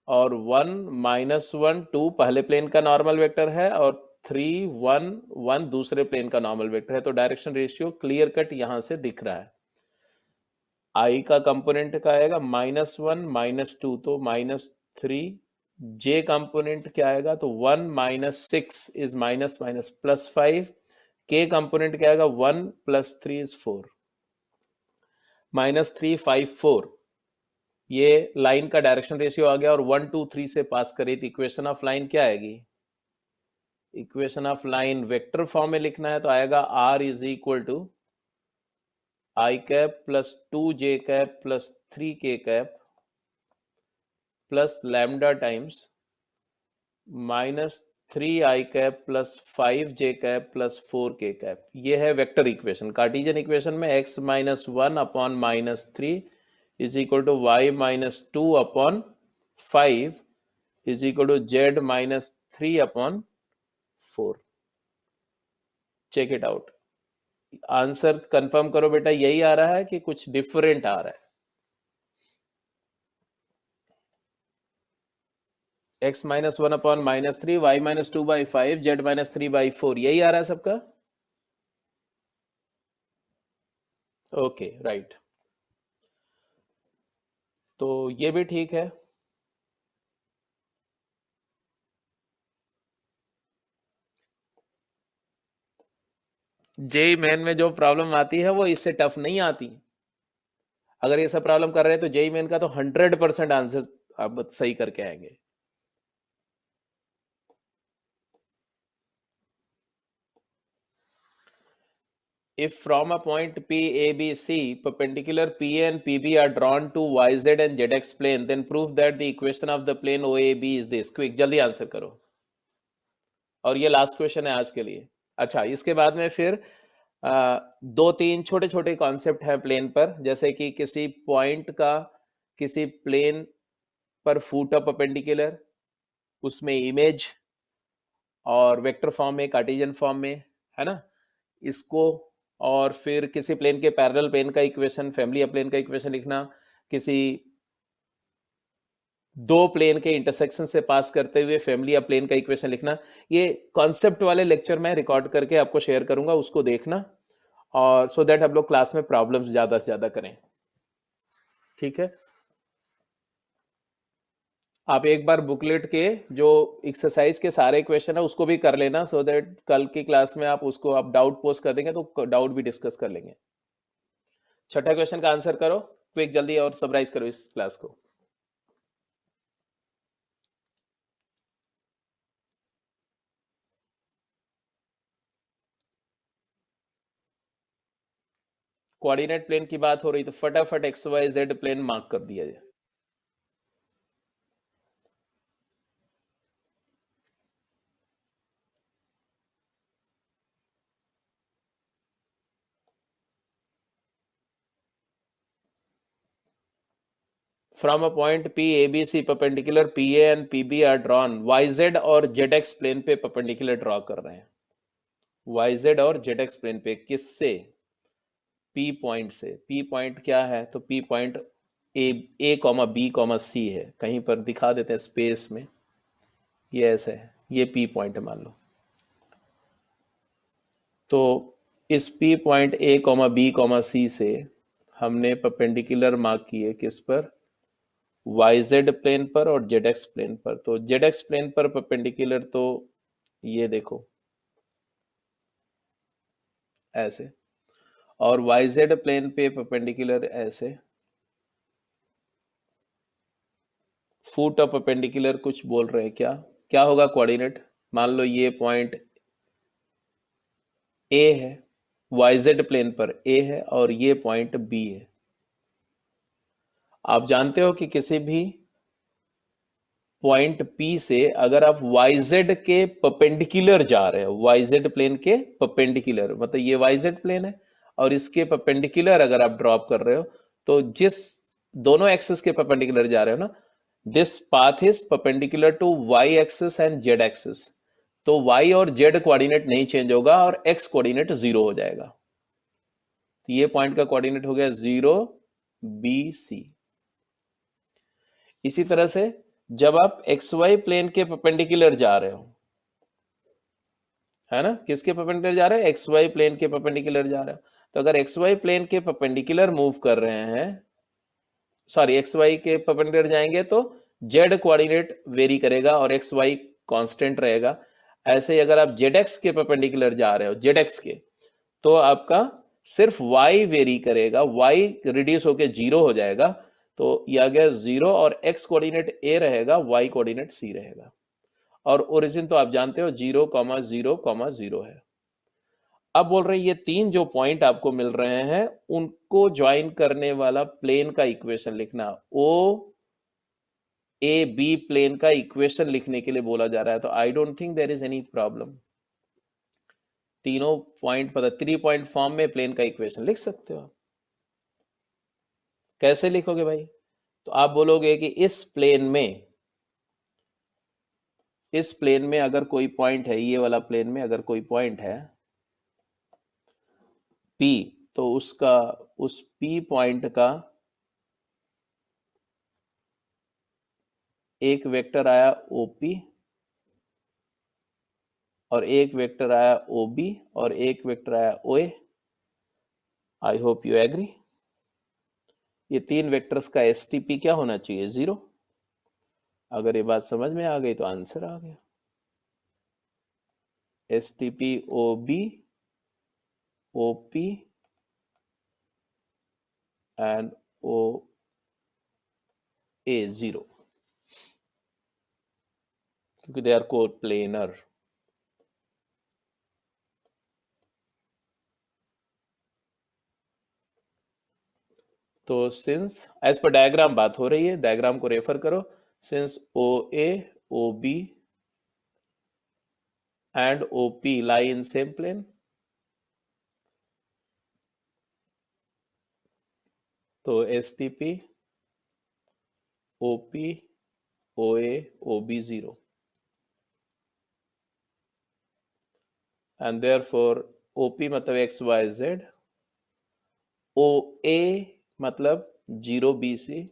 S1: और 1 -1 2 पहले प्लेन का नॉर्मल वेक्टर है और 3 1 1 दूसरे प्लेन का नॉर्मल वेक्टर है, तो डायरेक्शन रेशियो क्लियर कट यहां से दिख रहा है। आई का कंपोनेंट का आएगा -1 -2 तो -3, जे कंपोनेंट क्या आएगा तो 1 -6 इज माइनस माइनस +5, के कंपोनेंट क्या आएगा 1 + 3 इज 4, -3 5 4, ये लाइन का डायरेक्शन रेशियो आ गया। और 1 2 3 से पास करी तो इक्वेशन ऑफ लाइन क्या आएगी, equation of line vector form में लिखना है तो आएगा r is equal to I cap plus 2j cap plus 3k cap plus lambda times -3i cap plus 5j cap plus 4k cap. ये है वेक्टर इक्वेशन। कार्टेशियन इक्वेशन में x - 1 upon -3 is equal to y - 2 upon 5 is equal to z - 3 upon 4। Check it out, answer confirm करो बेटा, यही आ रहा है कि कुछ डिफरेंट आ रहा है? x - 1 अपॉन -3, y - 2/5, z - 3/4, यही आ रहा है सबका? ओके राइट, तो ये भी ठीक है। जेई मेन में जो प्रॉब्लम आती है वो इससे टफ नहीं आती। अगर ये सब प्रॉब्लम कर रहे हैं तो जेई मेन का तो 100% आंसर आप सही करके आएंगे। If from a point P, A, B, C, perpendicular PA and PB are drawn to YZ and ZX plane, then prove that the equation of the plane OAB is this. Quick, जल्दी आंसर करो। और ये लास्ट क्वेश्चन है आज के लिए। अच्छा, इसके बाद में फिर दो तीन छोटे छोटे कॉन्सेप्ट हैं प्लेन पर, जैसे कि किसी पॉइंट का किसी प्लेन पर फूट ऑफ परपेंडिकुलर, उसमें इमेज और वेक्टर फॉर्म में, कार्टेशियन फॉर्म में, है ना, इसको। और फिर किसी प्लेन के पैरेलल प्लेन का इक्वेशन, फैमिली ऑफ प्लेन का इक्वेशन लिखना, किसी दो प्लेन के इंटरसेक्शन से पास करते हुए फैमिली ऑफ प्लेन का इक्वेशन लिखना। ये कॉन्सेप्ट वाले लेक्चर मैं रिकॉर्ड करके आपको शेयर करूंगा, उसको देखना। और सो दैट हम लोग क्लास में प्रॉब्लम्स ज़्यादा से ज़्यादा करें। ठीक है, आप एक बार बुकलेट के जो एक्सरसाइज के सारे क्वेश्चन है उसको भी कर लेना, सो दैट कल की क्लास में आप उसको आप डाउट पोस्ट कर देंगे तो डाउट भी डिस्कस कर लेंगे। छठा क्वेश्चन का आंसर करो क्विक, जल्दी, और समराइज करो इस क्लास को। कोऑर्डिनेट प्लेन की बात हो रही तो फटाफट X Y Z plane mark कर दिया जाए। From a point P A B C perpendicular P A and P B are drawn, Y Z और जेड एक्स प्लेन पे परपेंडिकुलर ड्रॉ कर रहे हैं। वाई जेड और जेड एक्स प्लेन पे किससे? पी पॉइंट से। पी पॉइंट क्या है? तो P point A comma B comma C है, कहीं पर दिखा देते हैं स्पेस में, ये ऐसे है, ये पी पॉइंट है मान लो। तो इस P point A comma B comma C से हमने परपेंडिकुलर मार्क किए किस पर? वाई जेड प्लेन पर और जेड एक्स प्लेन पर। तो जेड एक्स प्लेन पर परपेंडिकुलर तो ये देखो ऐसे, और वाई जेड प्लेन पे परपेंडिकुलर ऐसे। फुट ऑफ परपेंडिकुलर कुछ बोल रहे हैं क्या? क्या होगा कोऑर्डिनेट? मान लो ये पॉइंट ए है, वाई जेड प्लेन पर ए है, और ये पॉइंट बी है। आप जानते हो कि किसी भी पॉइंट पी से अगर आप वाई जेड के परपेंडिकुलर जा रहे हो, वाई जेड प्लेन के परपेंडिकुलर, मतलब ये वाई जेड प्लेन है और इसके परपेंडिकुलर अगर आप ड्रॉप कर रहे हो, तो जिस दोनों एक्सिस के परपेंडिकुलर जा रहे हो ना, this path is perpendicular to Y axis and Z axis. तो वाई और जेड कोऑर्डिनेट नहीं चेंज होगा और एक्स कोऑर्डिनेट 0 हो जाएगा। तो ये पॉइंट का कोऑर्डिनेट हो गया 0 बी सी। इसी तरह से जब आप एक्स वाई प्लेन के परपेंडिकुलर जा रहे हो, है ना, किसके परपेंडिकुलर जा रहे हो? एक्स वाई प्लेन के परपेंडिकुलर जा रहे हो। तो अगर एक्स वाई प्लेन के परपेंडिकुलर मूव कर रहे हैं, सॉरी एक्स वाई के परपेंडिकुलर जाएंगे तो जेड कोऑर्डिनेट वेरी करेगा और एक्स वाई कांस्टेंट रहेगा। ऐसे ही अगर आप जेड एक्स के परपेंडिकुलर जा रहे हो, जेड एक्स के, तो आपका सिर्फ y वेरी करेगा, y रिड्यूस होके 0 हो जाएगा। तो ये आ गया 0 और x कोऑर्डिनेट a रहेगा, y कोऑर्डिनेट c रहेगा। और ओरिजिन तो आप जानते हो 0 कॉमा 0 कॉमा 0 है। अब बोल रहे हैं ये तीन जो पॉइंट आपको मिल रहे हैं उनको ज्वाइन करने वाला प्लेन का इक्वेशन लिखना। ओ ए बी प्लेन का इक्वेशन लिखने के लिए बोला जा रहा है। तो I don't think there is any problem. तीनों पॉइंट पता, 3 पॉइंट फॉर्म में प्लेन का इक्वेशन लिख सकते हो आप। कैसे लिखोगे भाई? तो आप बोलोगे कि इस प्लेन में अगर कोई पॉइंट है, ये वाला प्लेन में अगर कोई पॉइंट है P, तो उसका उस P पॉइंट का एक वेक्टर आया OP और एक वेक्टर आया OB और एक वेक्टर आया OA। I hope you agree. ये तीन वेक्टर्स का STP क्या होना चाहिए? 0। अगर ये बात समझ में आ गई तो आंसर आ गया। STP OB OP and OA 0, क्योंकि दे आर कोप्लेनर। तो सिंस एज पर डायग्राम बात हो रही है, डायग्राम को रेफर करो। Since OA OB and OP lie in same plane, तो STP OP OA OB 0 and therefore OP मतलब XYZ, OA मतलब 0 BC,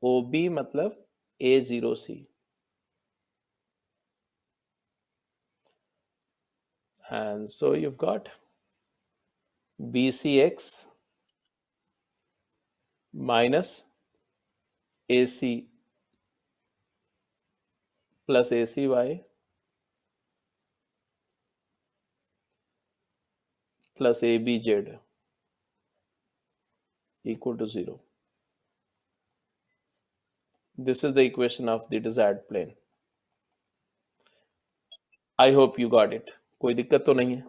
S1: OB मतलब A0C, and so you've got B C X minus A C plus A C Y plus A B Z equal to 0. This is the equation of the desired plane. I hope you got it. कोई दिक्कत तो नहीं है?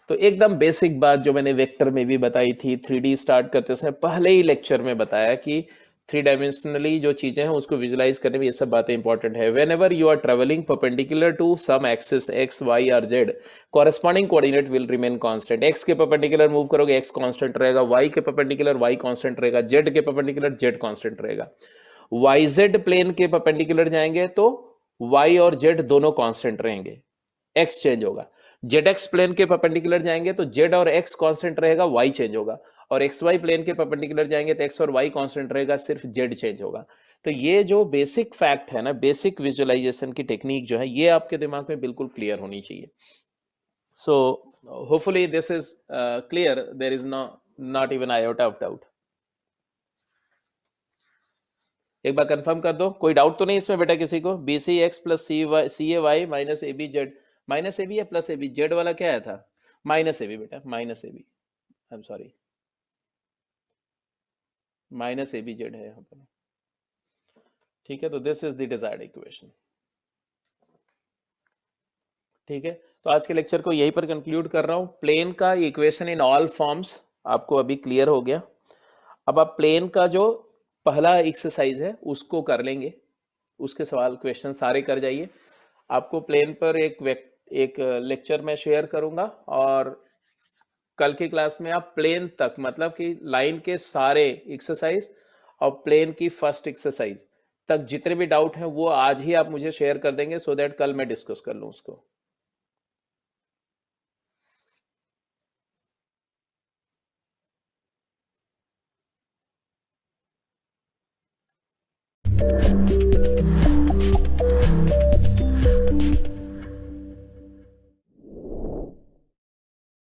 S1: तो एकदम बेसिक बात जो मैंने वेक्टर में भी बताई थी, 3D स्टार्ट करते समय पहले ही लेक्चर में बताया कि 3 डायमेंशनली जो चीजें हैं उसको विजुलाइज करने में ये सब बातें इंपॉर्टेंट है. Whenever you are travelling perpendicular to some axis X Y और Z, corresponding coordinate will remain constant. X के परपेंडिकुलर मूव करोगे एक्स कांस्टेंट रहेगा, वाई के परपेंडिकुलर वाई कांस्टेंट रहेगा, जेड के परपेंडिकुलर जेड कांस्टेंट रहेगा. वाई जेड प्लेन के परपेंडिकुलर जाएंगे तो वाई और जेड दोनों कांस्टेंट रहेंगे, एक्स चेंज होगा. जेड एक्स प्लेन के परपेंडिकुलर जाएंगे तो जेड और एक्स कांस्टेंट रहेगा, वाई चेंज होगा. और एक्स वाई प्लेन के परपेंडिकुलर जाएंगे तो एक्स और वाई कांस्टेंट रहेगा, सिर्फ जेड चेंज होगा. तो ये जो बेसिक फैक्ट है ना, बेसिक विजुअलाइजेशन की टेक्निक जो है, ये आपके दिमाग में बिल्कुल क्लियर होनी चाहिए. So hopefully this is clear. There is not even iota of doubt. एक बार कंफर्म कर दो, कोई डाउट तो नहीं इसमें बेटा किसी को? B C X plus C A Y minus A B Z, minus A B या प्लस ए बी? जेड वाला क्या आया था? माइनस ए बी बेटा, minus A B. I am sorry, minus A B Z है यहाँ पर. ठीक है, तो this is the desired equation. ठीक है, तो आज के लेक्चर को यहीं पर कंक्लूड कर रहा हूँ. प्लेन का इक्वेशन इन ऑल फॉर्म्स आपको अभी क्लियर हो गया. अब आप प्लेन का जो पहला एक्सरसाइज है उसको कर लेंगे, उसके सवाल क्वेश्चन सारे कर जाइए. आपको प्लेन पर एक लेक्चर में शेयर करूंगा और कल की क्लास में आप प्लेन तक, मतलब कि लाइन के सारे एक्सरसाइज और प्लेन की फर्स्ट एक्सरसाइज तक जितने भी डाउट हैं वो आज ही आप मुझे शेयर कर देंगे, सो दैट कल मैं डिस्कस कर लूँ उसको.